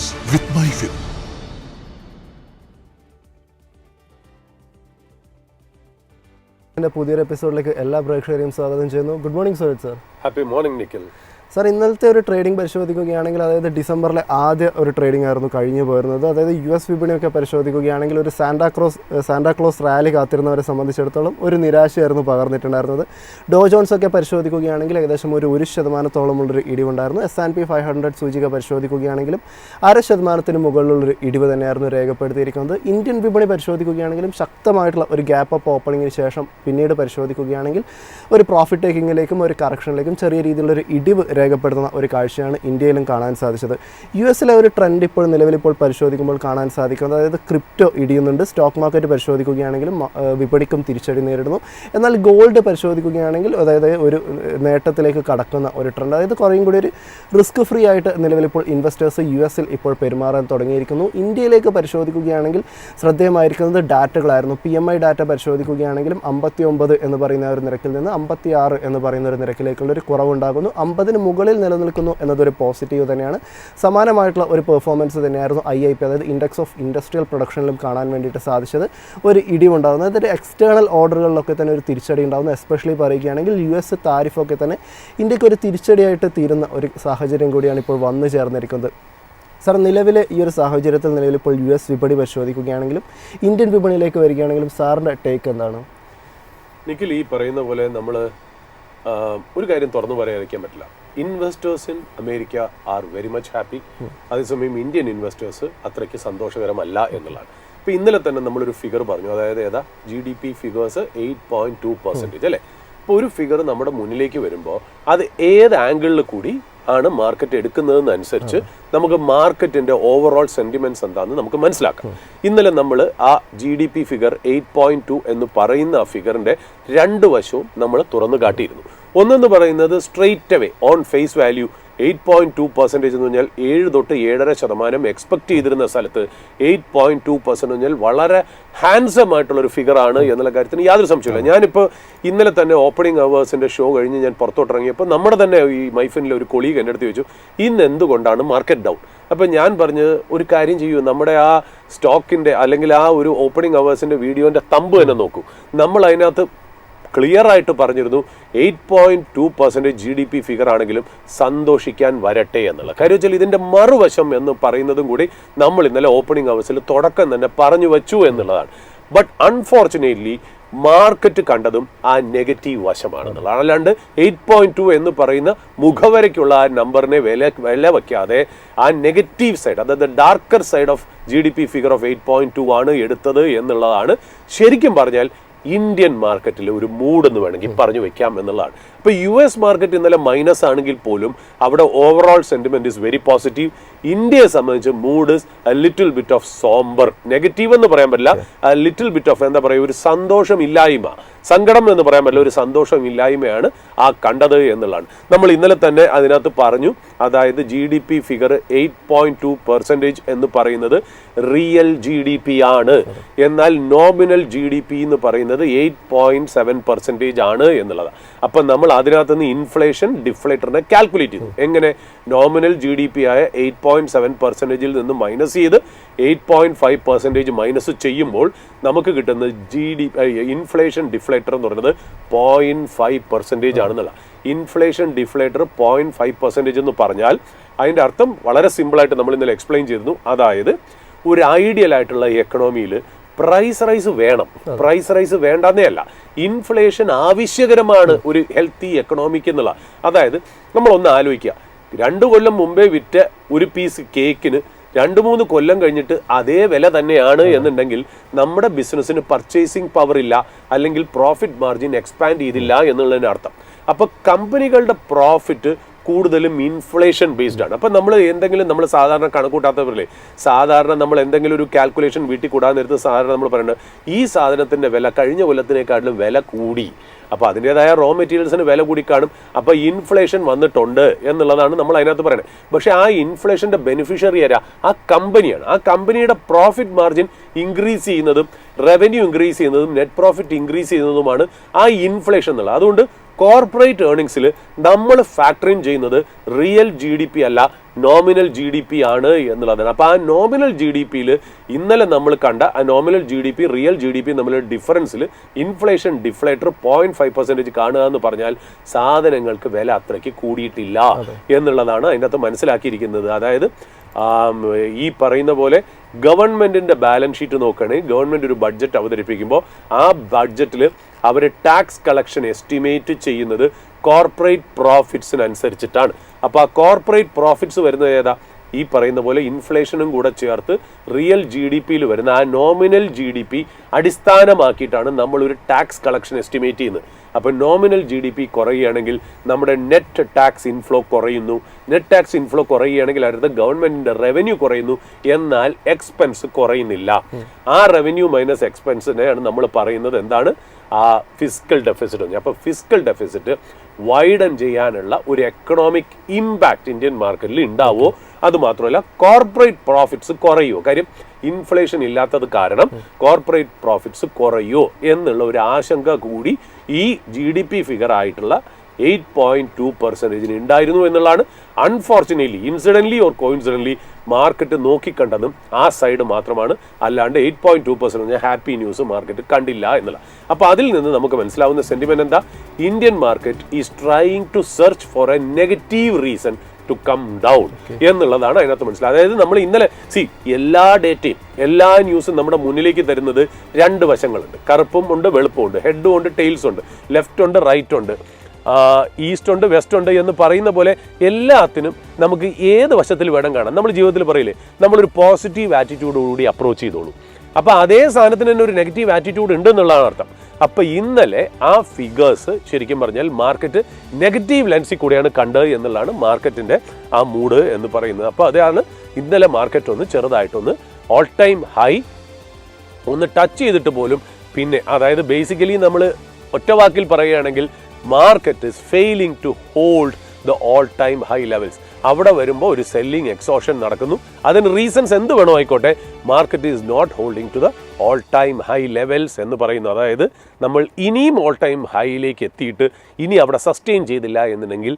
Mornings with MyFin. പുതിയൊരു എപ്പിസോഡിലേക്ക് എല്ലാ പ്രേക്ഷകരെയും സ്വാഗതം ചെയ്യുന്നു. Good morning Suresh sir. Happy morning Nikhil. Sir, ഇന്നലത്തെ ഒരു ട്രേഡിംഗ് പരിശോധിക്കുകയാണെങ്കിൽ, അതായത് ഡിസംബറിലെ ആദ്യ ഒരു ട്രേഡിംഗ് ആയിരുന്നു കഴിഞ്ഞു പോരുന്നത്. അതായത് US വിപണിയൊക്കെ പരിശോധിക്കുകയാണെങ്കിൽ ഒരു സാന്റാക്ലോസ് റാലി കാത്തിരുന്നവരെ സംബന്ധിച്ചിടത്തോളം ഒരു നിരാശയായിരുന്നു പകർന്നിട്ടുണ്ടായിരുന്നത്. ഡോ ജോൺസ് ഒക്കെ പരിശോധിക്കുകയാണെങ്കിൽ ഏകദേശം ഒരു 1%-ഉള്ളൊരു ഇടിവുണ്ടായിരുന്നു. S&P 500 സൂചിക പരിശോധിക്കുകയാണെങ്കിലും 0.5% മുകളിലുള്ളൊരു ഇടിവ് തന്നെയായിരുന്നു രേഖപ്പെടുത്തിയിരിക്കുന്നത്. ഇന്ത്യൻ വിപണി പരിശോധിക്കുകയാണെങ്കിലും ശക്തമായിട്ടുള്ള ഒരു ഗ്യാപ്പ് അപ്പ് ഓപ്പണിങ്ങിന് ശേഷം പിന്നീട് പരിശോധിക്കുകയാണെങ്കിൽ ഒരു പ്രോഫിറ്റ് ടേക്കിങ്ങിലേക്കും ഒരു കറക്ഷനിലേക്കും ചെറിയ രീതിയിലുള്ളൊരു ഇടിവ് രേഖപ്പെടുത്തുന്ന ഒരു കാഴ്ചയാണ് ഇന്ത്യയിലും കാണാൻ സാധിച്ചത്. US-ലെ ഒരു ട്രെൻഡ് നിലവിലിപ്പോൾ പരിശോധിക്കുമ്പോൾ കാണാൻ സാധിക്കുന്നത്, അതായത് ക്രിപ്റ്റോ ഇടിയുന്നുണ്ട്. സ്റ്റോക്ക് മാർക്കറ്റ് പരിശോധിക്കുകയാണെങ്കിലും വിപണിക്കും തിരിച്ചടി നേരിടുന്നു. എന്നാൽ ഗോൾഡ് പരിശോധിക്കുകയാണെങ്കിൽ അതായത് ഒരു നേട്ടത്തിലേക്ക് കടക്കുന്ന ഒരു ട്രെൻഡ്, അതായത് കുറേയും കൂടി ഒരു റിസ്ക് ഫ്രീ ആയിട്ട് നിലവിലിപ്പോൾ ഇൻവെസ്റ്റേഴ്സ് US-ൽ ഇപ്പോൾ പെരുമാറാൻ തുടങ്ങിയിരിക്കുന്നു. ഇന്ത്യയിലേക്ക് പരിശോധിക്കുകയാണെങ്കിൽ ശ്രദ്ധേയമായിരിക്കുന്നത് ഡാറ്റകളായിരുന്നു. PMI ഡാറ്റ പരിശോധിക്കുകയാണെങ്കിലും 59 എന്ന് പറയുന്ന ഒരു നിരക്കിൽ നിന്ന് 56 എന്ന് പറയുന്ന ഒരു നിരക്കിലേക്കുള്ളൊരു കുറവുണ്ടാകുന്നു. 50-ന് മുകളിൽ നിലനിൽക്കുന്നു എന്നതൊരു പോസിറ്റീവ് തന്നെയാണ്. സമാനമായിട്ടുള്ള ഒരു പെർഫോമൻസ് തന്നെയായിരുന്നു IIP, അതായത് ഇൻഡെക്സ് ഓഫ് ഇൻഡസ്ട്രിയൽ പ്രൊഡക്ഷനിലും കാണാൻ വേണ്ടിയിട്ട് സാധിച്ചത്. ഒരു ഇടിവുണ്ടാകുന്നത്, അതായത് എക്സ്റ്റേണൽ ഓർഡറുകളിലൊക്കെ തന്നെ ഒരു തിരിച്ചടി ഉണ്ടാകുന്നു. എസ്പെഷ്യലി പറയുകയാണെങ്കിൽ US താരിഫൊക്കെ തന്നെ ഇന്ത്യക്ക് ഒരു തിരിച്ചടിയായിട്ട് തീരുന്ന ഒരു സാഹചര്യം കൂടിയാണ് ഇപ്പോൾ വന്നു ചേർന്നിരിക്കുന്നത്. സാർ, നിലവിലെ ഈ ഒരു സാഹചര്യത്തിൽ നിലവിലിപ്പോൾ US വിപണി പരിശോധിക്കുകയാണെങ്കിലും ഇന്ത്യൻ വിപണിയിലേക്ക് വരികയാണെങ്കിലും സാറിൻ്റെ ടേക്ക് എന്താണ്? നിഖിൽ, ഈ പറയുന്ന പോലെ നമ്മൾ ഒരു കാര്യം തുറന്നു പറയാതിരിക്കാൻ പറ്റില്ല. Investors in America are very much happy. അതേസമയം ഇന്ത്യൻ ഇൻവെസ്റ്റേഴ്സ് അത്രയ്ക്ക് സന്തോഷകരമല്ല എന്നുള്ളതാണ്. ഇപ്പോൾ ഇന്നലെ തന്നെ നമ്മളൊരു ഫിഗർ പറഞ്ഞു, അതായത് GDP ഫിഗേഴ്സ് 8.2% അല്ലേ. ഇപ്പോൾ ഒരു ഫിഗർ നമ്മുടെ മുന്നിലേക്ക് വരുമ്പോൾ അത് ഏത് ആംഗിളിൽ കൂടി ആണ് മാർക്കറ്റ് എടുക്കുന്നതെന്നനുസരിച്ച് നമുക്ക് മാർക്കറ്റിന്റെ ഓവറോൾ സെന്റിമെന്റ്സ് എന്താണെന്ന് നമുക്ക് മനസ്സിലാക്കാം. ഇന്നലെ നമ്മൾ ആ GDP ഫിഗർ 8.2 എന്ന് പറയുന്ന ആ ഫിഗറിന്റെ രണ്ട് വശവും നമ്മൾ തുറന്നു കാട്ടിയിരുന്നു. ഒന്നെന്ന് പറയുന്നത് straight away on face value 8.2% എന്ന് പറഞ്ഞാൽ 7-7.5% എക്സ്പെക്ട് ചെയ്തിരുന്ന സ്ഥലത്ത് 8.2% എന്ന് പറഞ്ഞാൽ വളരെ ഹാൻസം ആയിട്ടുള്ളൊരു ഫിഗറാണ് എന്നുള്ള കാര്യത്തിന് യാതൊരു സംശയമില്ല. ഞാനിപ്പോൾ ഇന്നലെ തന്നെ ഓപ്പണിംഗ് അവേഴ്സിൻ്റെ ഷോ കഴിഞ്ഞ് ഞാൻ പുറത്തോട്ടിറങ്ങിയപ്പോൾ നമ്മുടെ തന്നെ ഈ മൈഫിനിലെ ഒരു കൊളീഗ് എൻ്റെ അടുത്ത് ചോദിച്ചു, ഇന്ന് എന്തുകൊണ്ടാണ് മാർക്കറ്റ് ഡൗൺ? അപ്പം ഞാൻ പറഞ്ഞ് ഒരു കാര്യം ചെയ്യൂ, നമ്മുടെ ആ സ്റ്റോക്കിൻ്റെ അല്ലെങ്കിൽ ആ ഒരു ഓപ്പണിംഗ് അവേഴ്സിൻ്റെ വീഡിയോൻ്റെ തമ്പ് തന്നെ നോക്കൂ. നമ്മൾ അതിനകത്ത് ക്ലിയർ ആയിട്ട് പറഞ്ഞിരുന്നു 8.2% GDP ഫിഗർ ആണെങ്കിലും സന്തോഷിക്കാൻ വരട്ടെ എന്നുള്ള കാര്യം. വെച്ചാൽ ഇതിൻ്റെ മറുവശം എന്ന് പറയുന്നതും കൂടി നമ്മൾ ഇന്നലെ ഓപ്പണിംഗ് അവേഴ്സിൽ തുടക്കം തന്നെ പറഞ്ഞു വെച്ചു എന്നുള്ളതാണ്. ബട്ട് അൺഫോർച്ചുനേറ്റ്ലി മാർക്കറ്റ് കണ്ടതും ആ നെഗറ്റീവ് വശമാണെന്നുള്ളതാണ്. അല്ലാണ്ട് 8.2 എന്ന് പറയുന്ന മുഖവരയ്ക്കുള്ള ആ നമ്പറിനെ വില വയ്ക്കാതെ ആ നെഗറ്റീവ് സൈഡ്, അതായത് darker side of GDP figure of 8.2 ആണ് എടുത്തത് എന്നുള്ളതാണ് ശരിക്കും പറഞ്ഞാൽ ഇന്ത്യൻ മാർക്കറ്റിൽ ഒരു മൂഡ് എന്ന് വേണമെങ്കിൽ പറഞ്ഞു വെക്കാം എന്നുള്ളതാണ്. ഇപ്പോൾ US മാർക്കറ്റ് ഇന്നലെ മൈനസ് ആണെങ്കിൽ പോലും അവിടെ overall sentiment is very positive. ഇന്ത്യയെ സംബന്ധിച്ച് mood is a little bit of sombre. Negative എന്ന് പറയാൻ പറ്റില്ല, എ ലിറ്റിൽ ബിറ്റ് ഓഫ് എന്താ പറയുക, ഒരു സന്തോഷമില്ലായ്മ, സങ്കടം എന്ന് പറയാൻ പറ്റില്ല, ഒരു സന്തോഷമില്ലായ്മയാണ് ആ കണ്ടത് എന്നുള്ളതാണ്. നമ്മൾ ഇന്നലെ തന്നെ അതിനകത്ത് പറഞ്ഞു, അതായത് GDP ഫിഗർ 8.2% എന്ന് പറയുന്നത് റിയൽ GDP ആണ്, എന്നാൽ നോമിനൽ GDP എന്ന് പറയുന്നത് 8.7% ആണ് എന്നുള്ളതാണ്. അപ്പം നമ്മൾ അതിനകത്ത് നിന്ന് ഇൻഫ്ലേഷൻ ഡിഫ്ലേറ്ററിനെ കാൽക്കുലേറ്റ് ചെയ്തു. എങ്ങനെ? നോമിനൽ GDP ആയ 8.7% നിന്ന് മൈനസ് ചെയ്ത് 8.5% മൈനസ് ചെയ്യുമ്പോൾ നമുക്ക് കിട്ടുന്നത് ഇൻഫ്ലേഷൻ ഡിഫ്ലേറ്റർ എന്ന് പറയുന്നത് 0.5% ആണെന്നുള്ള. ഇൻഫ്ലേഷൻ ഡിഫ്ലേറ്റർ 0.5% എന്ന് പറഞ്ഞാൽ അതിൻ്റെ അർത്ഥം വളരെ സിമ്പിളായിട്ട് നമ്മൾ ഇന്നലെ എക്സ്പ്ലെയിൻ ചെയ്തിരുന്നു. അതായത് ഒരു ഐഡിയൽ ആയിട്ടുള്ള എക്കണോമിയിൽ പ്രൈസ് റൈസ് വേണം, പ്രൈസ് റൈസ് വേണ്ടെന്നേ അല്ല, ഇൻഫ്ലേഷൻ ആവശ്യകരമാണ് ഒരു ഹെൽത്തി എക്കണോമിക്ക് എന്നുള്ള. അതായത് നമ്മളൊന്ന് ആലോചിക്കുക, 2 കൊല്ലം മുമ്പേ വിറ്റ ഒരു പീസ് കേക്കിന് 2-3 കൊല്ലം കഴിഞ്ഞിട്ട് അതേ വില തന്നെയാണ് എന്നുണ്ടെങ്കിൽ നമ്മുടെ ബിസിനസ്സിന് പർച്ചേസിങ് പവർ ഇല്ല, അല്ലെങ്കിൽ പ്രോഫിറ്റ് മാർജിൻ എക്സ്പാൻഡ് ചെയ്തില്ല എന്നുള്ളതിന് അർത്ഥം. അപ്പോൾ കമ്പനികളുടെ പ്രോഫിറ്റ് കൂടുതലും ഇൻഫ്ലേഷൻ ബേസ്ഡ് ആണ്. അപ്പം നമ്മൾ സാധാരണ കണക്കൂട്ടാത്തവരല്ലേ, സാധാരണ നമ്മൾ എന്തെങ്കിലും ഒരു കാൽക്കുലേഷൻ വീട്ടിൽ കൂടാൻ നേരത്ത് സാധാരണ നമ്മൾ പറയുന്നത് ഈ സാധനത്തിൻ്റെ വില കഴിഞ്ഞ കൊല്ലത്തിനേക്കാളും വില കൂടി, അപ്പോൾ അതിൻ്റെതായ റോ മെറ്റീരിയൽസിന് വില കൂടി കാണും, അപ്പോൾ ഇൻഫ്ലേഷൻ വന്നിട്ടുണ്ട് എന്നുള്ളതാണ് നമ്മൾ അതിനകത്ത് പറയുന്നത്. പക്ഷേ ആ ഇൻഫ്ലേഷൻ്റെ ബെനിഫിഷ്യറി ആരാ? ആ കമ്പനിയാണ്. ആ കമ്പനിയുടെ പ്രോഫിറ്റ് മാർജിൻ ഇൻക്രീസ് ചെയ്യുന്നതും റവന്യൂ ഇൻക്രീസ് ചെയ്യുന്നതും നെറ്റ് പ്രോഫിറ്റ് ഇൻക്രീസ് ചെയ്യുന്നതുമാണ് ആ ഇൻഫ്ലേഷൻ എന്നുള്ളത്. അതുകൊണ്ട് കോർപ്പറേറ്റ് ഏർണിങ്സിൽ നമ്മൾ ഫാക്ടർ ഇൻ ചെയ്യുന്നത് റിയൽ GDP അല്ല, നോമിനൽ GDP ആണ് എന്നുള്ളതാണ്. അപ്പോൾ ആ നോമിനൽ GDPയിൽ ഇന്നലെ നമ്മൾ കണ്ട ആ നോമിനൽ GDP റിയൽ GDP തമ്മിലുള്ള ഡിഫറൻസിൽ ഇൻഫ്ലേഷൻ ഡിഫ്ലേറ്റർ 0.5% കാണുക എന്ന് പറഞ്ഞാൽ സാധനങ്ങൾക്ക് വില അത്രയ്ക്ക് കൂടിയിട്ടില്ല എന്നുള്ളതാണ് അതിനകത്ത് മനസ്സിലാക്കിയിരിക്കുന്നത്. അതായത് ഈ പറയുന്ന പോലെ ഗവൺമെന്റിന്റെ ബാലൻസ് ഷീറ്റ് നോക്കുകയാണെങ്കിൽ ഗവൺമെന്റ് ഒരു ബഡ്ജറ്റ് അവതരിപ്പിക്കുമ്പോൾ ആ ബഡ്ജറ്റിൽ അവർ ടാക്സ് കളക്ഷൻ എസ്റ്റിമേറ്റ് ചെയ്യുന്നത് കോർപ്പറേറ്റ് പ്രോഫിറ്റ്സിനനുസരിച്ചിട്ടാണ്. അപ്പോൾ ആ കോർപ്പറേറ്റ് പ്രോഫിറ്റ്സ് വരുന്നത് ഏതാ? ഈ പറയുന്ന പോലെ ഇൻഫ്ലേഷനും കൂടെ ചേർത്ത് റിയൽ GDPയിൽ വരുന്ന ആ നോമിനൽ GDP അടിസ്ഥാനമാക്കിയിട്ടാണ് നമ്മൾ ഒരു ടാക്സ് കളക്ഷൻ എസ്റ്റിമേറ്റ് ചെയ്യുന്നത്. അപ്പോൾ നോമിനൽ GDP കുറയുകയാണെങ്കിൽ നമ്മുടെ നെറ്റ് ടാക്സ് ഇൻഫ്ലോ കുറയുന്നു. നെറ്റ് ടാക്സ് ഇൻഫ്ലോ കുറയുകയാണെങ്കിൽ അടുത്ത ഗവൺമെന്റിന്റെ റവന്യൂ കുറയുന്നു, എന്നാൽ എക്സ്പെൻസ് കുറയുന്നില്ല. ആ റവന്യൂ മൈനസ് എക്സ്പെൻസിനെയാണ് നമ്മൾ പറയുന്നത് എന്താണ്? ആ ഫിസ്ക്കൽ ഡെഫിസിറ്റ്. അപ്പോൾ ഫിസ്ക്കൽ ഡെഫിസിറ്റ് വൈഡൻ ചെയ്യാനുള്ള ഒരു എക്കണോമിക് ഇമ്പാക്റ്റ് ഇന്ത്യൻ മാർക്കറ്റിൽ ഉണ്ടാവുമോ? അതുമാത്രമല്ല കോർപ്പറേറ്റ് പ്രോഫിറ്റ്സ് കുറയുമോ? കാര്യം ഇൻഫ്ലേഷൻ ഇല്ലാത്തത് കാരണം കോർപ്പറേറ്റ് പ്രോഫിറ്റ്സ് കുറയുമോ എന്നുള്ള ഒരു ആശങ്ക കൂടി ഈ GDP ഫിഗർ ആയിട്ടുള്ള 8.2% ഉണ്ടായിരുന്നു എന്നുള്ളതാണ്. അൺഫോർച്ചുനേറ്റ്ലി ഇൻസിഡന്റ്ലി ഓർ കോയിൻസിഡന്റ്ലി മാർക്കറ്റ് നോക്കിക്കണ്ടതും ആ സൈഡ് മാത്രമാണ്, അല്ലാണ്ട് 8.2% ഹാപ്പി ന്യൂസ് മാർക്കറ്റ് കണ്ടില്ല എന്നുള്ള. അപ്പോൾ അതിൽ നിന്ന് നമുക്ക് മനസ്സിലാവുന്ന സെന്റിമെന്റ് എന്താ? Indian market is trying to search for a negative reason to come down എന്നുള്ളതാണ് അതിനകത്ത് മനസ്സിലായത്. അതായത് നമ്മൾ ഇന്നലെ എല്ലാ ഡേറ്റയും എല്ലാ ന്യൂസും നമ്മുടെ മുന്നിലേക്ക് തരുന്നത് രണ്ട് വശങ്ങളുണ്ട്. കറുപ്പും ഉണ്ട്, വെളുപ്പും ഉണ്ട്, ഹെഡും ഉണ്ട്, ടെയിൽസും ഉണ്ട്, ലെഫ്റ്റ് ഉണ്ട്, റൈറ്റ് ഉണ്ട്, ഈസ്റ്റ് ഉണ്ട്, വെസ്റ്റ് ഉണ്ട് എന്ന് പറയുന്ന പോലെ എല്ലാത്തിനും നമുക്ക് ഏത് വശത്തിൽ വേണം കാണാം. നമ്മൾ ജീവിതത്തിൽ പറയില്ലേ, നമ്മളൊരു പോസിറ്റീവ് ആറ്റിറ്റ്യൂഡോടുകൂടി അപ്രോച്ച് ചെയ്തോളൂ. അപ്പോൾ അതേ സാധനത്തിന് തന്നെ ഒരു നെഗറ്റീവ് ആറ്റിറ്റ്യൂഡ് ഉണ്ട് എന്നുള്ളതാണ് അർത്ഥം. അപ്പോൾ ഇന്നലെ ആ ഫിഗേഴ്സ് ശരിക്കും പറഞ്ഞാൽ മാർക്കറ്റ് നെഗറ്റീവ് ലെൻസിൽ കൂടെയാണ് കണ്ടത് എന്നുള്ളതാണ് മാർക്കറ്റിൻ്റെ ആ മൂഡ് എന്ന് പറയുന്നത്. അപ്പോൾ അതാണ് ഇന്നലെ മാർക്കറ്റ് ഒന്ന് ചെറുതായിട്ടൊന്ന് ഓൾ ടൈം ഹൈ ഒന്ന് ടച്ച് ചെയ്തിട്ട് പോലും പിന്നെ അതായത് ബേസിക്കലി നമ്മൾ ഒറ്റ വാക്കിൽ പറയുകയാണെങ്കിൽ market is failing to hold the all time high levels. അവിടെ വരുമ്പോൾ ഒരു സെല്ലിംഗ് എക്സോഷൻ നടക്കുന്നു. അതിന് റീസൺസ് എന്ത് വേണോ ആയിക്കോട്ടെ, market is not holding to the all time high levels എന്ന് പറയുന്നു. അതായത് നമ്മൾ ഇനിയും ഓൾ ടൈം ഹൈയിലേക്ക് എത്തിയിട്ട് ഇനി അവിടെ സസ്റ്റെയിൻ ചെയ്തില്ല എന്നുണ്ടെങ്കിൽ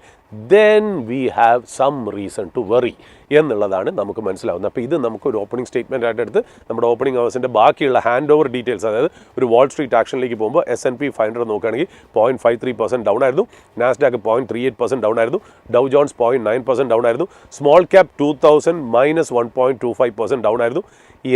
then we have some reason to worry എന്നുള്ളതാണ് നമുക്ക് മനസ്സിലാവുന്നത്. അപ്പോൾ ഇത് നമുക്കൊരു ഓപ്പണിംഗ് സ്റ്റേറ്റ്മെൻ്റ് ആയിട്ട് എടുത്ത് നമ്മുടെ ഓപ്പണിംഗ് അവേഴ്സിൻ്റെ ബാക്കിയുള്ള ഹാൻഡ് ഓവർ ഡീറ്റെയിൽസ്, അതായത് ഒരു വാൾ സ്ട്രീറ്റ് ആക്ഷനിലേക്ക് പോകുമ്പോൾ S&P 500 നോക്കുകയാണെങ്കിൽ 0.53% ഡൗൺ ആയിരുന്നു, നാസ്ഡാക്ക് 0.38% ഡൗൺ ആയിരുന്നു, ഡൗ ജോൺസ് 0.9% ഡൗൺ ആയിരുന്നു, സ്മോൾ ക്യാപ് 2000 -1.25% ഡൗൺ ആയിരുന്നു.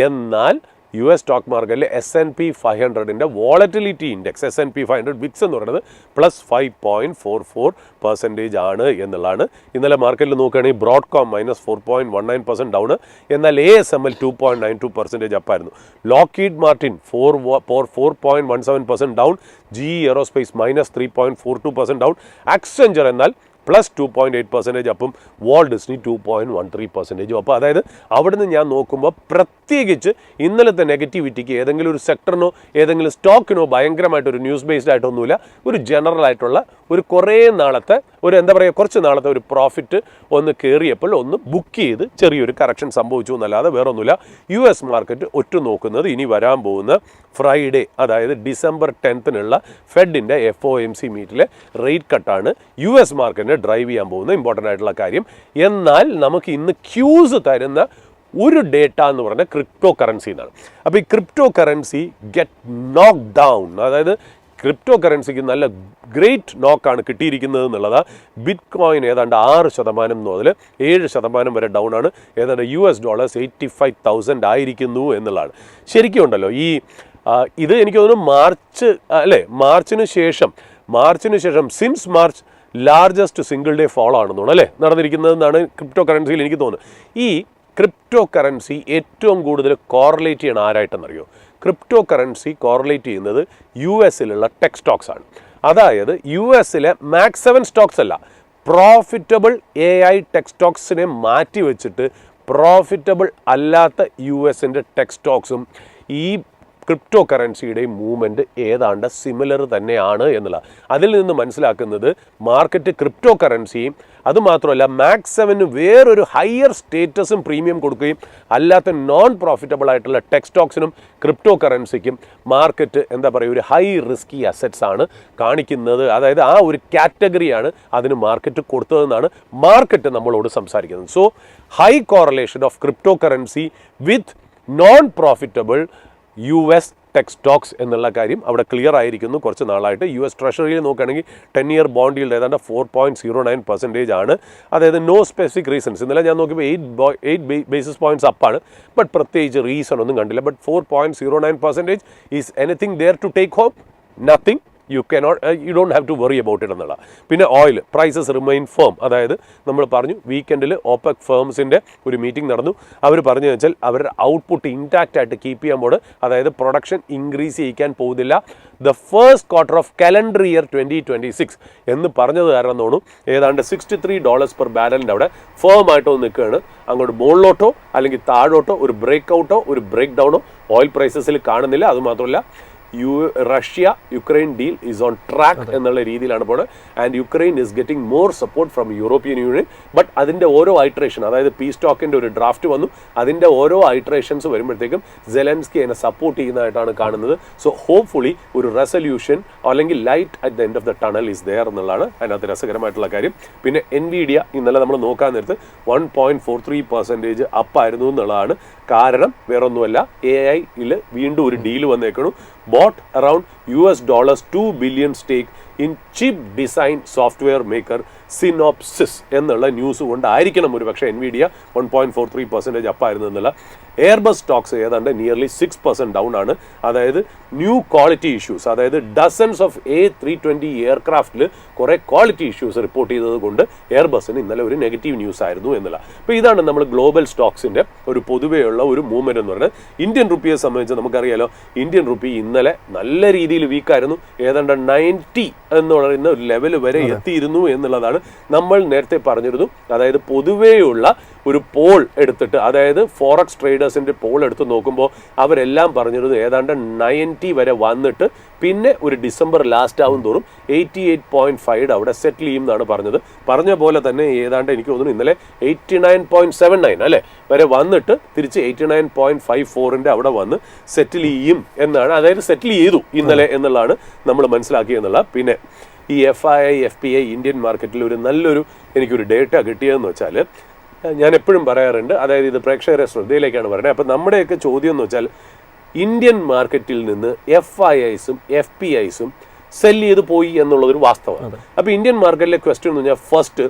എന്നാൽ US സ്റ്റോക്ക് മാർക്കറ്റിലെ S&P 500ൻ്റെ volatility index S&P 500 Vicks എന്ന് പറയുന്നത് +5.44% ആണ് എന്നുള്ളതാണ്. ഇന്നലെ മാർക്കറ്റിൽ നോക്കുകയാണെങ്കിൽ ബ്രോഡ്കോം -4.19% ഡൗൺ, എന്നാൽ ASML 2.92% അപ്പായിരുന്നു. Lockheed Martin 4.17% down, GE aerospace -3.42% down, Accenture എന്നാൽ +2.8% അപ്പം, വാൾ ഡിസ്നി 2.13%. അപ്പോൾ അതായത് അവിടുന്ന് ഞാൻ നോക്കുമ്പോൾ പ്രത്യേകിച്ച് ഇന്നലത്തെ നെഗറ്റിവിറ്റിക്ക് ഏതെങ്കിലും ഒരു സെക്ടറിനോ ഏതെങ്കിലും സ്റ്റോക്കിനോ ഭയങ്കരമായിട്ടൊരു ന്യൂസ് ബേസ്ഡ് ആയിട്ടൊന്നുമില്ല. ഒരു ജനറൽ ആയിട്ടുള്ള ഒരു കുറേ നാളത്തെ ഒരു എന്താ പറയുക കുറച്ച് നാളത്തെ ഒരു പ്രോഫിറ്റ് ഒന്ന് കയറിയപ്പോൾ ഒന്ന് ബുക്ക് ചെയ്ത് ചെറിയൊരു കറക്ഷൻ സംഭവിച്ചു എന്നല്ലാതെ വേറൊന്നുമില്ല. US മാർക്കറ്റ് ഒറ്റ നോക്കുന്നത് ഇനി വരാൻ പോകുന്ന ഫ്രൈഡേ അതായത് December 10th ഫെഡിൻ്റെ FOMC മീറ്റിലെ റേറ്റ് കട്ടാണ് US മാർക്കറ്റിനെ ഡ്രൈവ് ചെയ്യാൻ പോകുന്ന ഇമ്പോർട്ടൻ്റ് ആയിട്ടുള്ള കാര്യം. എന്നാൽ നമുക്ക് ഇന്ന് ക്യൂസ് തരുന്ന ഒരു ഡേറ്റ എന്ന് പറഞ്ഞാൽ ക്രിപ്റ്റോ കറൻസി എന്നാണ്. അപ്പോൾ ഈ ക്രിപ്റ്റോ കറൻസി ഗെറ്റ് നോക്ക് ഡൗൺ, അതായത് ക്രിപ്റ്റോ കറൻസിക്ക് നല്ല ഗ്രേറ്റ് നോക്കാണ് കിട്ടിയിരിക്കുന്നത് എന്നുള്ളതാണ്. ബിറ്റ് കോയിൻ ഏതാണ്ട് 6% മുതൽ 7% വരെ ഡൗൺ ആണ്. ഏതാണ്ട് $85,000 ആയിരിക്കുന്നു എന്നുള്ളതാണ്. ശരിക്കും ഉണ്ടല്ലോ ഇത് എനിക്ക് തോന്നുന്നു മാർച്ചിന് ശേഷം since March largest single day follow ആണെന്ന് തോന്നുന്നു നടന്നിരിക്കുന്നതെന്നാണ് ക്രിപ്റ്റോ കറൻസിയിൽ എനിക്ക് തോന്നുന്നത്. ഈ ക്രിപ്റ്റോ കറൻസി ഏറ്റവും കൂടുതൽ കോറിലേറ്റ് ചെയ്യണം ആരായിട്ടെന്നറിയോ? ക്രിപ്റ്റോ കറൻസി കോറിലേറ്റ് ചെയ്യുന്നത് US-ലുള്ള ടെക് സ്റ്റോക്സ് ആണ്. അതായത് US-ലെ മാക്സ് 7 സ്റ്റോക്സ് അല്ല, പ്രോഫിറ്റബിൾ AI ടെക് സ്റ്റോക്സിനെ മാറ്റി വെച്ചിട്ട് പ്രോഫിറ്റബിൾ അല്ലാത്ത US-ൻ്റെ ടെക് സ്റ്റോക്സും ഈ ക്രിപ്റ്റോ കറൻസിയുടെയും മൂവ്മെൻറ്റ് ഏതാണ്ട് സിമിലർ തന്നെയാണ് എന്നുള്ള അതിൽ നിന്ന് മനസ്സിലാക്കുന്നത് മാർക്കറ്റ് ക്രിപ്റ്റോ കറൻസിയും അതുമാത്രമല്ല മാക്സ് 7 വേറൊരു ഹയർ സ്റ്റേറ്റസും പ്രീമിയം കൊടുക്കുകയും അല്ലാത്ത നോൺ പ്രോഫിറ്റബിൾ ആയിട്ടുള്ള ടെക് സ്റ്റോക്സിനും ക്രിപ്റ്റോ കറൻസിക്കും മാർക്കറ്റ് എന്താ പറയുക ഒരു ഹൈ റിസ്കി അസറ്റ്സ് ആണ് കാണിക്കുന്നത്. അതായത് ആ ഒരു കാറ്റഗറിയാണ് അതിന് മാർക്കറ്റ് കൊടുത്തതെന്നാണ് മാർക്കറ്റ് നമ്മളോട് സംസാരിക്കുന്നത്. So high correlation of cryptocurrency with non profitable US tech stocks എന്നുള്ള കാര്യം അവിടെ ക്ലിയർ ആയിരിക്കുന്നു. കുറച്ച് നാളായിട്ട് US ട്രഷറിയിൽ നോക്കുകയാണെങ്കിൽ 10-year ബോണ്ട് yield ഏതാണ്ട് 4.09% ആണ്. അതായത് നോ സ്പെസിഫിക് റീസൺസ്. ഇന്നലെ ഞാൻ നോക്കിയപ്പോൾ 8 ബേസിസ് പോയിന്റ്സ് അപ്പാണ്. ബട്ട് പ്രത്യേകിച്ച് റീസൺ ഒന്നും കണ്ടില്ല. But 4.09% is anything there to take home? Nothing. you don't have to worry about it എന്നുള്ള. പിന്നെ ഓയിൽ പ്രൈസസ് റിമെയിൻ ഫേം. അതായത് നമ്മൾ പറഞ്ഞു വീക്കെൻഡിൽ OPEC ഫേംസിൻ്റെ ഒരു മീറ്റിംഗ് നടന്നു. അവർ പറഞ്ഞു വെച്ചാൽ അവരുടെ ഔട്ട്പുട്ട് ഇൻടാക്റ്റ് ആയിട്ട് കീപ്പ് ചെയ്യാൻ പോണ്. അതായത് പ്രൊഡക്ഷൻ ഇൻക്രീസ് ചെയ്യിക്കാൻ പോകുന്നില്ല the first quarter of calendar year 2026 എന്ന് പറഞ്ഞത് കാരണം തോന്നും ഏതാണ്ട് $63 പെർ ബാരലിൻ്റെ അവിടെ ഫേം ആയിട്ടോ നിൽക്കുകയാണ്. അങ്ങോട്ട് മുകളിലോട്ടോ അല്ലെങ്കിൽ താഴോട്ടോ ഒരു ബ്രേക്ക് ഔട്ടോ ഒരു ബ്രേക്ക് ഡൗണോ ഓയിൽ പ്രൈസസിൽ കാണുന്നില്ല. അതുമാത്രമല്ല Russia Ukraine deal is on track എന്നുള്ള രീതിയിലാണ് പോകുന്നത്. And Ukraine is getting more support from European union. But അതിൻ്റെ ഓരോ ഐട്രേഷൻ അതായത് പീസ് ടോക്കിൻ്റെ ഒരു ഡ്രാഫ്റ്റ് വന്നു. അതിൻ്റെ ഓരോ ഐട്രേഷൻസ് വരുമ്പോഴത്തേക്കും സെലൻസ്കി അതിനെ സപ്പോർട്ട് ചെയ്യുന്നതായിട്ടാണ് കാണുന്നത്. സോ ഹോപ്പ്ഫുള്ളി ഒരു റെസൊല്യൂഷൻ അല്ലെങ്കിൽ light at the end of the tunnel is there എന്നുള്ളതാണ് അതിനകത്ത് രസകരമായിട്ടുള്ള കാര്യം. പിന്നെ എൻവിഡിയ ഇന്നലെ നമ്മൾ നോക്കാൻ നേരത്ത് 1.43% അപ്പായിരുന്നു എന്നുള്ളതാണ്. കാരണം വേറൊന്നുമല്ല AI-യിൽ വീണ്ടും ഒരു deal വന്നേക്കണു. bought around $2 billion stake in chip design software maker Synopsys എന്നുള്ള ന്യൂസ് കൊണ്ടായിരിക്കണം ഒരു പക്ഷേ എൻവിഡിയ 1.43% അപ്പായിരുന്നു എന്നുള്ള. എയർബസ് സ്റ്റോക്സ് ഏതാണ്ട് നിയർലി 6% ഡൗൺ ആണ്. അതായത് ന്യൂ ക്വാളിറ്റി ഇഷ്യൂസ് അതായത് ഡസൻസ് ഓഫ് A320 എയർക്രാഫ്റ്റിൽ കുറേ ക്വാളിറ്റി ഇഷ്യൂസ് റിപ്പോർട്ട് ചെയ്തത് കൊണ്ട് എയർബസിന് ഇന്നലെ ഒരു നെഗറ്റീവ് ന്യൂസ് ആയിരുന്നു എന്നുള്ള. അപ്പോൾ ഇതാണ് നമ്മൾ ഗ്ലോബൽ സ്റ്റോക്സിൻ്റെ ഒരു പൊതുവെയുള്ള ഒരു മൂവ്മെൻറ്റ് എന്ന് പറയുന്നത്. ഇന്ത്യൻ റുപ്പിയെ സംബന്ധിച്ച് നമുക്കറിയാലോ ഇന്ത്യൻ റുപ്പി ഇന്നലെ നല്ല രീതിയിൽ വീക്കായിരുന്നു. ഏതാണ്ട് 90 എന്ന് പറയുന്ന ഒരു ലെവൽ വരെ എത്തിയിരുന്നു എന്നുള്ളതാണ് നമ്മൾ നേരത്തെ പറഞ്ഞിരുന്നു. അതായത് പൊതുവെയുള്ള ഒരു പോൾ എടുത്തിട്ട് അതായത് ഫോറക്സ് ട്രേഡേഴ്സിൻ്റെ പോൾ എടുത്ത് നോക്കുമ്പോൾ അവരെല്ലാം പറഞ്ഞിരുന്നു ഏതാണ്ട് 90 വരെ വന്നിട്ട് പിന്നെ ഒരു ഡിസംബർ ലാസ്റ്റ് ആവും തോറും 88.5 അവിടെ സെറ്റിൽ ചെയ്യും എന്നാണ് പറഞ്ഞത്. പറഞ്ഞ പോലെ തന്നെ ഏതാണ്ട് എനിക്ക് തോന്നുന്നു ഇന്നലെ 89.79 അല്ലേ വരെ വന്നിട്ട് തിരിച്ച് 89.54 അവിടെ വന്ന് സെറ്റിൽ ചെയ്യും എന്നാണ്. അതായത് സെറ്റിൽ ചെയ്തു ഇന്നലെ എന്നുള്ളതാണ് നമ്മൾ മനസ്സിലാക്കിയെന്നുള്ള. പിന്നെ ഈ FII FPI ഇന്ത്യൻ മാർക്കറ്റിൽ ഒരു നല്ലൊരു എനിക്കൊരു ഡേറ്റ കിട്ടിയതെന്ന് വെച്ചാൽ ഞാൻ എപ്പോഴും പറയാറുണ്ട്. അതായത് ഇത് പ്രേക്ഷകരെ ശ്രദ്ധയിലേക്കാണ് പറയുന്നത്. അപ്പം നമ്മുടെയൊക്കെ ചോദ്യം എന്ന് വെച്ചാൽ ഇന്ത്യൻ മാർക്കറ്റിൽ നിന്ന് FIIസും FPIസും സെല് ചെയ്ത് പോയി എന്നുള്ളതൊരു വാസ്തവമാണ്. അപ്പോൾ ഇന്ത്യൻ മാർക്കറ്റിലെ ക്വസ്റ്റ്യൻ എന്ന് പറഞ്ഞാൽ ഫസ്റ്റ്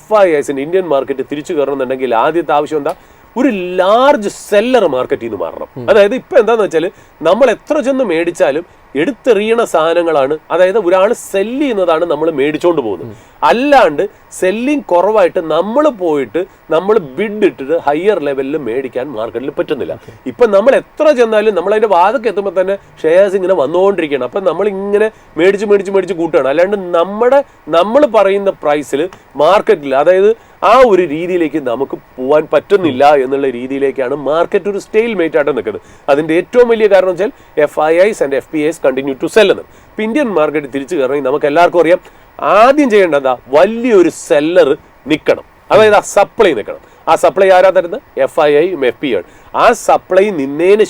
FIIസിൻ്റെ ഇന്ത്യൻ മാർക്കറ്റ് തിരിച്ചു കയറണമെന്നുണ്ടെങ്കിൽ ആദ്യത്തെ ആവശ്യം എന്താ? ഒരു ലാർജ് സെല്ലർ മാർക്കറ്റിൽ നിന്ന് മാറണം. അതായത് ഇപ്പം എന്താണെന്ന് വെച്ചാൽ നമ്മൾ എത്ര ചെന്ന് മേടിച്ചാലും എടുത്തെറിയണ സാധനങ്ങളാണ്. അതായത് ഒരാൾ സെല്ല് ചെയ്യുന്നതാണ് നമ്മൾ മേടിച്ചുകൊണ്ട് പോകുന്നത്. അല്ലാണ്ട് സെല്ലിങ് കുറവായിട്ട് നമ്മൾ പോയിട്ട് നമ്മൾ ബിഡ് ഇട്ടിട്ട് ഹയർ ലെവലിൽ മേടിക്കാൻ മാർക്കറ്റിൽ പറ്റുന്നില്ല. ഇപ്പം നമ്മൾ എത്ര ചെന്നാലും നമ്മൾ അതിൻ്റെ വാതൊക്കെ എത്തുമ്പോൾ തന്നെ ഷെയർസ് ഇങ്ങനെ വന്നുകൊണ്ടിരിക്കുകയാണ്. അപ്പം നമ്മളിങ്ങനെ മേടിച്ച് കൂട്ടുകയാണ്. അല്ലാണ്ട് നമ്മൾ പറയുന്ന പ്രൈസിൽ മാർക്കറ്റിൽ അതായത് ആ ഒരു രീതിയിലേക്ക് നമുക്ക് പോകാൻ പറ്റുന്നില്ല എന്നുള്ള രീതിയിലേക്കാണ് മാർക്കറ്റ് ഒരു സ്റ്റെയിൽ മേറ്റ് ആയിട്ട് നിൽക്കുന്നത്. അതിൻ്റെ ഏറ്റവും വലിയ കാരണം വെച്ചാൽ FIIs and FPIs continue to sell എന്ന്. ഇപ്പം ഇന്ത്യൻ മാർക്കറ്റ് തിരിച്ചു കയറണമെങ്കിൽ നമുക്ക് എല്ലാവർക്കും അറിയാം ആദ്യം ചെയ്യേണ്ടതാ വലിയൊരു സെല്ലർ നിൽക്കണം. അതായത് ആ സപ്ലൈ നിൽക്കണം. ആ സപ്ലൈ ആരാ തരുന്നത്? FIIയും FPIയും. ആ സപ്ലൈ നിന്നതിന്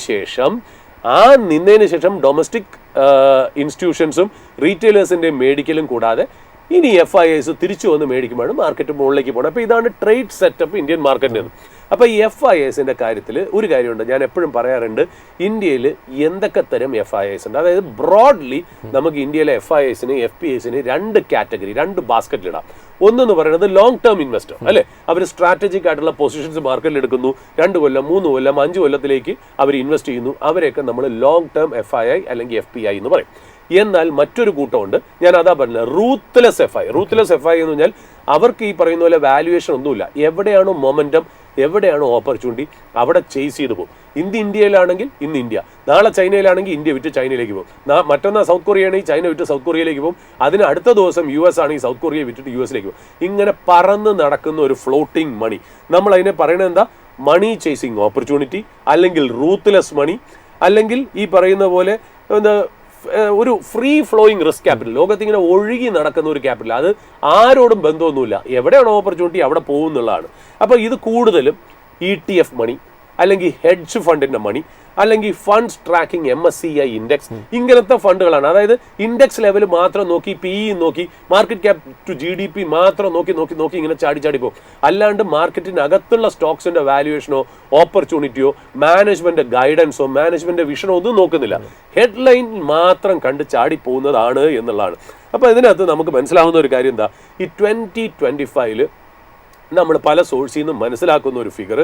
ശേഷം ഡൊമസ്റ്റിക് ഇൻസ്റ്റിറ്റ്യൂഷൻസും റീറ്റെയിലേഴ്സിൻ്റെ മേടിക്കലും കൂടാതെ ഇനി FIIs തിരിച്ചു വന്ന് മേടിക്കുമ്പോഴാണ് മാർക്കറ്റ് മുകളിലേക്ക് പോകുന്നത്. അപ്പോൾ ഇതാണ് ട്രേഡ് സെറ്റപ്പ് ഇന്ത്യൻ മാർക്കറ്റിന്. അപ്പോൾ ഈ FIIസിൻ്റെ കാര്യത്തിൽ ഒരു കാര്യമുണ്ട്, ഞാൻ എപ്പോഴും പറയാറുണ്ട്, ഇന്ത്യയിൽ എന്തൊക്കെ തരം FIIs ഉണ്ട്. അതായത് ബ്രോഡ്ലി നമുക്ക് ഇന്ത്യയിലെ FIIസിന് FPIസിന് രണ്ട് കാറ്റഗറി, രണ്ട് ബാസ്ക്കറ്റിലിടാം. ഒന്നെന്ന് പറയുന്നത് ലോങ് ടേം ഇൻവെസ്റ്റർ അല്ലേ, അവർ സ്ട്രാറ്റജിക് ആയിട്ടുള്ള പൊസിഷൻസ് മാർക്കറ്റിൽ എടുക്കുന്നു. 2 കൊല്ലം 3 കൊല്ലം 5 കൊല്ലത്തിലേക്ക് അവർ ഇൻവെസ്റ്റ് ചെയ്യുന്നു. അവരെയൊക്കെ നമ്മൾ ലോങ് ടേം FII അല്ലെങ്കിൽ FPI എന്ന് പറയും. എന്നാൽ മറ്റൊരു കൂട്ടമുണ്ട്, ഞാൻ അതാ പറഞ്ഞത് റൂത്ത്ലെസ് FI. റൂത്ത്ലെസ് FI എന്ന് പറഞ്ഞാൽ അവർക്ക് ഈ പറയുന്ന പോലെ വാല്യുവേഷൻ ഒന്നുമില്ല. എവിടെയാണോ മൊമെൻറ്റം, എവിടെയാണോ ഓപ്പർച്യൂണിറ്റി അവിടെ ചേസ് ചെയ്ത് പോകും. ഇന്ന് ഇന്ത്യയിലാണെങ്കിൽ ഇന്ന് ഇന്ത്യ, നാളെ ചൈനയിലാണെങ്കിൽ ഇന്ത്യ വിറ്റ് ചൈനയിലേക്ക് പോകും, മറ്റന്നാൾ സൗത്ത് കൊറിയ ആണെങ്കിൽ ചൈന വിറ്റ് സൗത്ത് കൊറിയയിലേക്ക് പോകും, അതിന് അടുത്ത ദിവസം US ആണെങ്കിൽ സൗത്ത് കൊറിയ വിറ്റിട്ട് US പോകും. ഇങ്ങനെ പറന്ന് നടക്കുന്ന ഒരു ഫ്ലോട്ടിംഗ് മണി. നമ്മൾ അതിനെ പറയണത് എന്താ? മണി ചേസിങ് ഓപ്പർച്യൂണിറ്റി അല്ലെങ്കിൽ റൂത്ത്ലെസ് മണി അല്ലെങ്കിൽ ഈ പറയുന്ന പോലെ ഒരു ഫ്രീ ഫ്ലോയിങ് റിസ്ക് ക്യാപിറ്റൽ, ലോകത്തിങ്ങനെ ഒഴുകി നടക്കുന്ന ഒരു ക്യാപിറ്റൽ, അത് ആരോടും ബന്ധമൊന്നുമില്ല, എവിടെയാണ് ഓപ്പർച്യൂണിറ്റി അവിടെ പോകുന്നുള്ളതാണ്. അപ്പോൾ ഇത് കൂടുതലും ETF മണി, അല്ലെങ്കിൽ ഹെഡ്ജ് ഫണ്ടിന്റെ മണി, അല്ലെങ്കിൽ ഫണ്ട്സ് ട്രാക്കിംഗ് MSCI ഇൻഡെക്സ്, ഇങ്ങനത്തെ ഫണ്ടുകളാണ്. അതായത് ഇൻഡെക്സ് ലെവൽ മാത്രം നോക്കി, PE നോക്കി, മാർക്കറ്റ് ക്യാപ് ടു GDP മാത്രം നോക്കി ഇങ്ങനെ ചാടി പോകും. അല്ലാണ്ട് മാർക്കറ്റിനകത്തുള്ള സ്റ്റോക്സിന്റെ വാല്യുവേഷനോ ഓപ്പർച്യൂണിറ്റിയോ മാനേജ്മെന്റ് ഗൈഡൻസോ മാനേജ്മെന്റ് വിഷനോ ഒന്നും നോക്കുന്നില്ല. ഹെഡ്ലൈൻ മാത്രം കണ്ട് ചാടി പോകുന്നതാണ് എന്നുള്ളതാണ്. അപ്പോൾ ഇതിനകത്ത് നമുക്ക് മനസ്സിലാവുന്ന ഒരു കാര്യം എന്താ, ഈ 2025 നമ്മൾ പല സോഴ്സിൽ നിന്നും മനസ്സിലാക്കുന്ന ഒരു ഫിഗർ,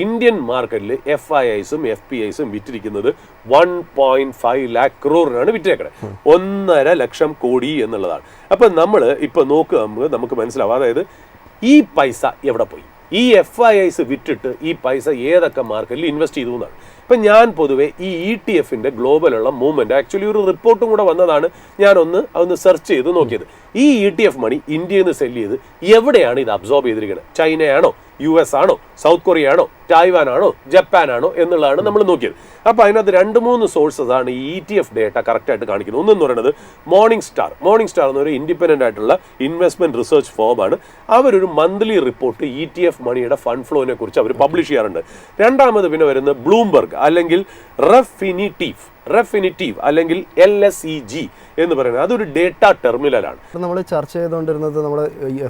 ഇന്ത്യൻ മാർക്കറ്റിൽ FIIസും FPIസും വിറ്റിരിക്കുന്നത് 1.5 lakh crore വിറ്റേക്കണേ, 1.5 ലക്ഷം കോടി എന്നുള്ളതാണ്. അപ്പം നമ്മൾ ഇപ്പം നോക്കുക, നമുക്ക് മനസ്സിലാവും അതായത് ഈ പൈസ എവിടെ പോയി, ഈ FIIs വിറ്റിട്ട് ഈ പൈസ ഏതൊക്കെ മാർക്കറ്റിൽ ഇൻവെസ്റ്റ് ചെയ്തു എന്നാണ്. ഇപ്പം ഞാൻ പൊതുവെ ഈ ETF-ന്റെ ഗ്ലോബലുള്ള മൂവ്മെന്റ്, ആക്ച്വലി ഒരു റിപ്പോർട്ടും കൂടെ വന്നതാണ്, ഞാനൊന്ന് സെർച്ച് ചെയ്ത് നോക്കിയത്. ഈ ETF മണി ഇന്ത്യയിൽ നിന്ന് സെല്ല് ചെയ്ത് എവിടെയാണ് ഇത് അബ്സോർബ് ചെയ്തിരിക്കുന്നത്? ചൈനയാണോ, US ആണോ, സൗത്ത് കൊറിയ ആണോ, തായ്വാൻ ആണോ, ജപ്പാൻ ആണോ എന്നുള്ളതാണ് നമ്മൾ നോക്കിയത്. അപ്പോൾ അതിനകത്ത് 2-3 സോഴ്സസ് ആണ് ഈ ETF ഡേറ്റ കറക്റ്റായിട്ട് കാണിക്കുന്നത്. ഒന്നെന്ന് പറയുന്നത് മോർണിംഗ് സ്റ്റാർ എന്നൊരു ഇൻഡിപെൻഡൻ്റ് ആയിട്ടുള്ള ഇൻവെസ്റ്റ്മെന്റ് റിസർച്ച് ഫോമാണ്. അവരൊരു മന്ത്ലി റിപ്പോർട്ട് ETF മണിയുടെ ഫണ്ട് ഫ്ലോനെ കുറിച്ച് അവർ പബ്ലിഷ് ചെയ്യാറുണ്ട്. രണ്ടാമത് പിന്നെ വരുന്നത് ബ്ലൂംബർഗ് അല്ലെങ്കിൽ റെഫിനിറ്റീവ് അല്ലെങ്കിൽ LSEG എന്ന് പറയുന്നത്, അതൊരു ഡേറ്റ ടെർമിനലാണ്. നമ്മൾ ചർച്ച ചെയ്തുകൊണ്ടിരുന്നത് നമ്മൾ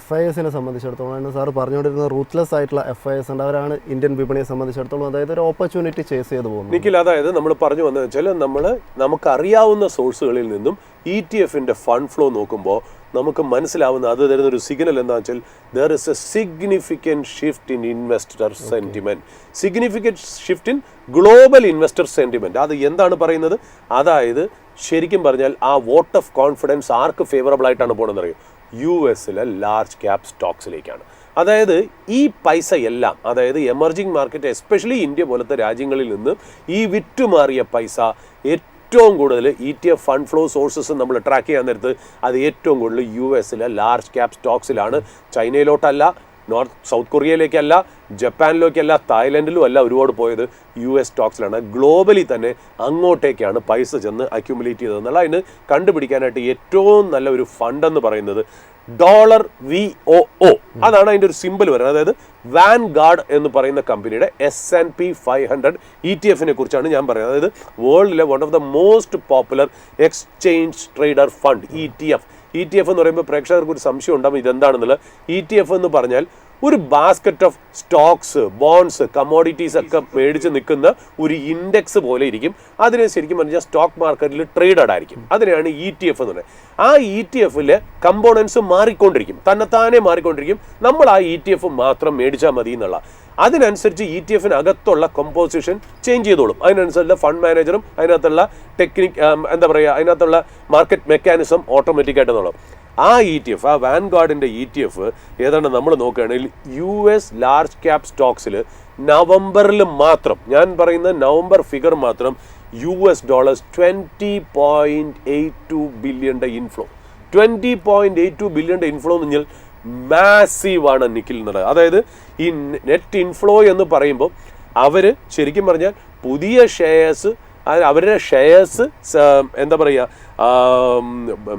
FISനെ സംബന്ധിച്ചിടത്തോളം സാർ പറഞ്ഞുകൊണ്ടിരുന്നത് റൂത്ത്ലെസ് ആയിട്ടുള്ള FIS ഉണ്ട്, അവരാണ് ഇന്ത്യൻ വിപണിയെ സംബന്ധിച്ചിടത്തോളം അതായത് ഒരു ഓപ്പർച്യൂണിറ്റി ചേസ് ചെയ്ത് പോകുന്നത്. നിഖിൽ, അതായത് നമ്മൾ പറഞ്ഞു വന്നത് വെച്ചാൽ നമുക്കറിയാവുന്ന സോഴ്സുകളിൽ നിന്നും ETF-ന്റെ ഫണ്ട് ഫ്ലോ നോക്കുമ്പോൾ നമുക്ക് മനസ്സിലാവുന്ന അത് തരുന്നൊരു സിഗ്നൽ എന്താ വെച്ചാൽ there is A significant shift in investor sentiment, significant shift in global investor sentiment. അത് എന്താണ് പറയുന്നത്? അതായത് ശരിക്കും പറഞ്ഞാൽ ആ vote of confidence arc favourable ആയിട്ടാണ് പോകണമെന്ന് അറിയും? US-ലെ ലാർജ് ക്യാപ് സ്റ്റോക്സിലേക്കാണ്. അതായത് ഈ പൈസ എല്ലാം, അതായത് എമർജിങ് മാർക്കറ്റ് എസ്പെഷ്യലി ഇന്ത്യ പോലത്തെ രാജ്യങ്ങളിൽ നിന്ന് ഈ വിറ്റുമാറിയ പൈസ ഏറ്റവും കൂടുതൽ ETF ഫണ്ട് ഫ്ലോ സോഴ്സസ് നമ്മൾ ട്രാക്ക് ചെയ്യാൻ നേരത്ത് അത് ഏറ്റവും കൂടുതൽ US-ലെ ലാർജ് ക്യാപ് സ്റ്റോക്സിലാണ്. ചൈനയിലോട്ടല്ല, സൗത്ത് കൊറിയയിലേക്കല്ല, ജപ്പാനിലേക്കല്ല, തായ്ലൻഡിലും അല്ല ഒരുപാട് പോയത്, US സ്റ്റോക്സിലാണ്. ഗ്ലോബലി തന്നെ അങ്ങോട്ടേക്കാണ് പൈസ ചെന്ന് അക്യുമുലേറ്റ് ചെയ്തതെന്നുള്ള അതിന് കണ്ടുപിടിക്കാനായിട്ട് ഏറ്റവും നല്ല ഒരു ഫണ്ട് എന്ന് പറയുന്നത് $VOO, അതാണ് അതിൻ്റെ ഒരു സിമ്പിൾ വരുന്നത്. അതായത് വാൻഗാർഡ് എന്ന് പറയുന്ന കമ്പനിയുടെ S&P 500 ETF-നെ കുറിച്ചാണ് ഞാൻ പറയുന്നത്. അതായത് വേൾഡിലെ one of the most popular exchange trader fund ETF എന്ന് പറയുമ്പോൾ പ്രേക്ഷകർക്ക് ഒരു സംശയം ഉണ്ടാകും ഇതെന്താണെന്നുള്ളത്. ETF എന്ന് പറഞ്ഞാൽ ഒരു basket of stocks, bonds, commodities ഒക്കെ മേടിച്ച് നിൽക്കുന്ന ഒരു ഇൻഡെക്സ് പോലെ ഇരിക്കും. അതിന് ശരിക്കും പറഞ്ഞാൽ സ്റ്റോക്ക് മാർക്കറ്റിൽ ട്രേഡഡ് ആയിരിക്കും. അതിനെയാണ് ETF എന്ന് പറയുന്നത്. ആ ETF-ലെ കമ്പോണൻസ് മാറിക്കൊണ്ടിരിക്കും, തന്നെത്താനെ മാറിക്കൊണ്ടിരിക്കും. നമ്മൾ ആ ETF മാത്രം മേടിച്ചാൽ മതി എന്നുള്ള, അതിനനുസരിച്ച് ETF-നകത്തുള്ള കമ്പോസിഷൻ ചേഞ്ച് ചെയ്തോളും. അതിനനുസരിച്ച് ഫണ്ട് മാനേജറും അതിനകത്തുള്ള അതിനകത്തുള്ള മാർക്കറ്റ് മെക്കാനിസം ഓട്ടോമാറ്റിക്കായിട്ട് നോളും. ആ ETF, ആ വാൻഗാർഡിൻ്റെ ETF ഏതാണ്ട് നമ്മൾ നോക്കുകയാണെങ്കിൽ US ലാർജ് ക്യാപ് സ്റ്റോക്സിൽ നവംബറിൽ മാത്രം, ഞാൻ പറയുന്ന നവംബർ ഫിഗർ മാത്രം $20.82 ബില്യൻ്റെ ഇൻഫ്ലോ, $20.82 ബില്യൻ്റെ ഇൻഫ്ലോ എന്ന് പറഞ്ഞാൽ മാസീവ് ആണ് നിഖിൽ എന്നുള്ളത്. അതായത് ഈ നെറ്റ് ഇൻഫ്ലോ എന്ന് പറയുമ്പോൾ അവർ ശരിക്കും പറഞ്ഞാൽ പുതിയ ഷെയർസ്, അവരുടെ ഷെയർസ്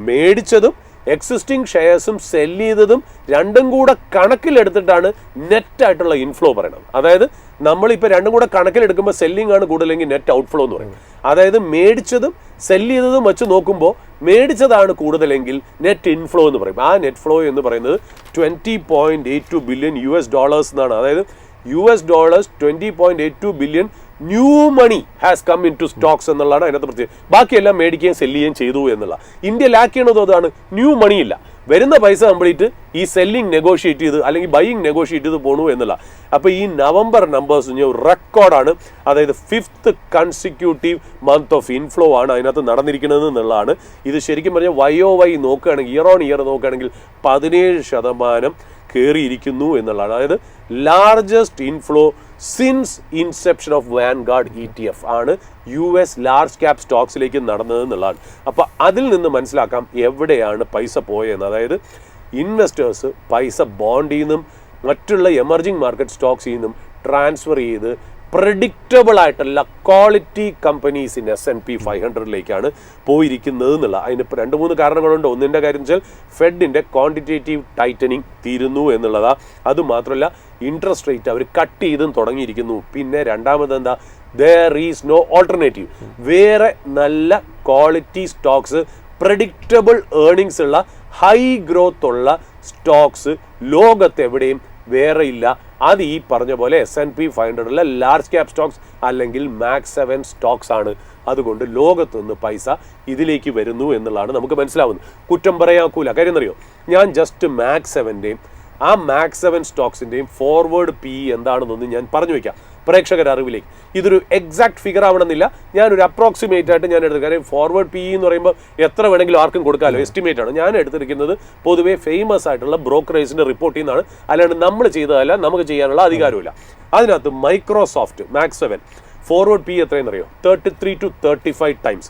മേടിച്ചതും എക്സിസ്റ്റിംഗ് ഷെയർസും സെല് ചെയ്തതും രണ്ടും കൂടെ കണക്കിലെടുത്തിട്ടാണ് നെറ്റായിട്ടുള്ള ഇൻഫ്ലോ പറയുന്നത്. അതായത് നമ്മളിപ്പോൾ രണ്ടും കൂടെ കണക്കിലെടുക്കുമ്പോൾ സെല്ലിംഗ് ആണ് കൂടുതലെങ്കിൽ നെറ്റ് ഔട്ട്ഫ്ലോ എന്ന് പറയും. അതായത് മേടിച്ചതും സെല് ചെയ്തതും വെച്ച് നോക്കുമ്പോൾ മേടിച്ചതാണ് കൂടുതലെങ്കിൽ നെറ്റ് ഇൻഫ്ലോ എന്ന് പറയും. ആ നെറ്റ് ഫ്ലോ എന്ന് പറയുന്നത് $20.82 ബില്യൺ എന്നാണ്. അതായത് $20.82 billion new money has come in to stocks എന്നുള്ളതാണ് അതിനകത്ത് പ്രത്യേകം. ബാക്കിയെല്ലാം മേടിക്കുകയും സെല് ചെയ്യുകയും ചെയ്തു എന്നുള്ള. ഇന്ത്യ ലാക്ക് ചെയ്യണത് അതാണ്, ന്യൂ മണി ഇല്ല, വരുന്ന പൈസ കംപ്ലീറ്റ് ഈ സെല്ലിംഗ് നെഗോഷിയേറ്റ് ചെയ്ത് അല്ലെങ്കിൽ ബൈയിങ് നെഗോഷിയേറ്റ് ചെയ്ത് പോകണു എന്നുള്ള. അപ്പോൾ ഈ നവംബർ നമ്പേഴ്സ് റെക്കോർഡാണ്. അതായത് 5th consecutive month of inflow ആണ് അതിനകത്ത് നടന്നിരിക്കുന്നത് എന്നുള്ളതാണ്. ഇത് ശരിക്കും പറഞ്ഞാൽ YOY നോക്കുകയാണെങ്കിൽ, ഇയർ ഓൺ ഇയർ നോക്കുകയാണെങ്കിൽ 17% കയറിയിരിക്കുന്നു എന്നുള്ളതാണ്. അതായത് largest inflow since inception of vanguard ETF ആണ് US ലാർജ് ക്യാപ് സ്റ്റോക്സിലേക്ക് നടന്നത് എന്നുള്ളതാണ്. അപ്പോൾ അതിൽ നിന്ന് മനസ്സിലാക്കാം എവിടെയാണ് പൈസ പോയെന്ന്. അതായത് ഇൻവെസ്റ്റേഴ്സ് പൈസ ബോണ്ടിൽ നിന്നും മറ്റുള്ള എമർജിങ് മാർക്കറ്റ് സ്റ്റോക്സിൽ നിന്നും ട്രാൻസ്ഫർ ചെയ്ത് പ്രഡിക്റ്റബിൾ ആയിട്ടുള്ള ക്വാളിറ്റി കമ്പനീസ് ഇൻ S&P 500 പോയിരിക്കുന്നത് എന്നുള്ള അതിന് 2-3 കാരണങ്ങളുണ്ട്. ഒന്നിൻ്റെ കാര്യം വെച്ചാൽ ഫെഡിൻ്റെ ക്വാണ്ടിറ്റേറ്റീവ് ടൈറ്റനിങ് തീരുന്നു എന്നുള്ളതാ. അതുമാത്രമല്ല ഇൻട്രസ്റ്റ് റേറ്റ് അവർ കട്ട് ചെയ്തും തുടങ്ങിയിരിക്കുന്നു. പിന്നെ രണ്ടാമത് എന്താ, there is no alternative. വേറെ നല്ല ക്വാളിറ്റി സ്റ്റോക്സ്, പ്രഡിക്റ്റബിൾ ഏർണിങ്സ് ഉള്ള ഹൈ ഗ്രോത്ത് ഉള്ള സ്റ്റോക്സ് ലോകത്തെവിടെയും വേറെ ഇല്ല. അത് ഈ പറഞ്ഞ പോലെ S&P 500 ലാർജ് ക്യാപ് സ്റ്റോക്സ് അല്ലെങ്കിൽ മാക്സ് 7 സ്റ്റോക്സ് ആണ്. അതുകൊണ്ട് ലോകത്തുനിന്ന് പൈസ ഇതിലേക്ക് വരുന്നു എന്നുള്ളതാണ് നമുക്ക് മനസ്സിലാവുന്നത്. കുറ്റം പറയാക്കൂല. കാര്യം എന്നറിയോ, ഞാൻ ജസ്റ്റ് മാക്സ് 7ൻ്റെയും ആ മാക്സ് 7 സ്റ്റോക്സിൻ്റെയും ഫോർവേഡ് PE എന്താണെന്നൊന്ന് ഞാൻ പറഞ്ഞു വയ്ക്കാം പ്രേക്ഷകർ അറിവിലേക്ക്. ഇതൊരു എക്സാക്ട് ഫിഗർ ആവണമെന്നില്ല, ഞാനൊരു അപ്രോക്സിമേറ്റ് ആയിട്ട് ഞാൻ എടുത്തു. കാര്യം ഫോർവേഡ് PE എന്ന് പറയുമ്പോൾ എത്ര വേണമെങ്കിലും ആർക്കും കൊടുക്കാമല്ലോ, എസ്റ്റിമേറ്റ് ആണ്. ഞാൻ എടുത്തിരിക്കുന്നത് പൊതുവേ ഫേമസ് ആയിട്ടുള്ള ബ്രോക്കറേജിൻ്റെ റിപ്പോർട്ടിൽ നിന്നാണ്, അല്ലാണ്ട് നമ്മൾ ചെയ്തതല്ല, നമുക്ക് ചെയ്യാനുള്ള അധികാരമില്ല. അതിനകത്ത് മൈക്രോസോഫ്റ്റ് മാക്സ് 7 ഫോർവേഡ് PE എത്രയെന്ന് അറിയോ, 33 to 35 times.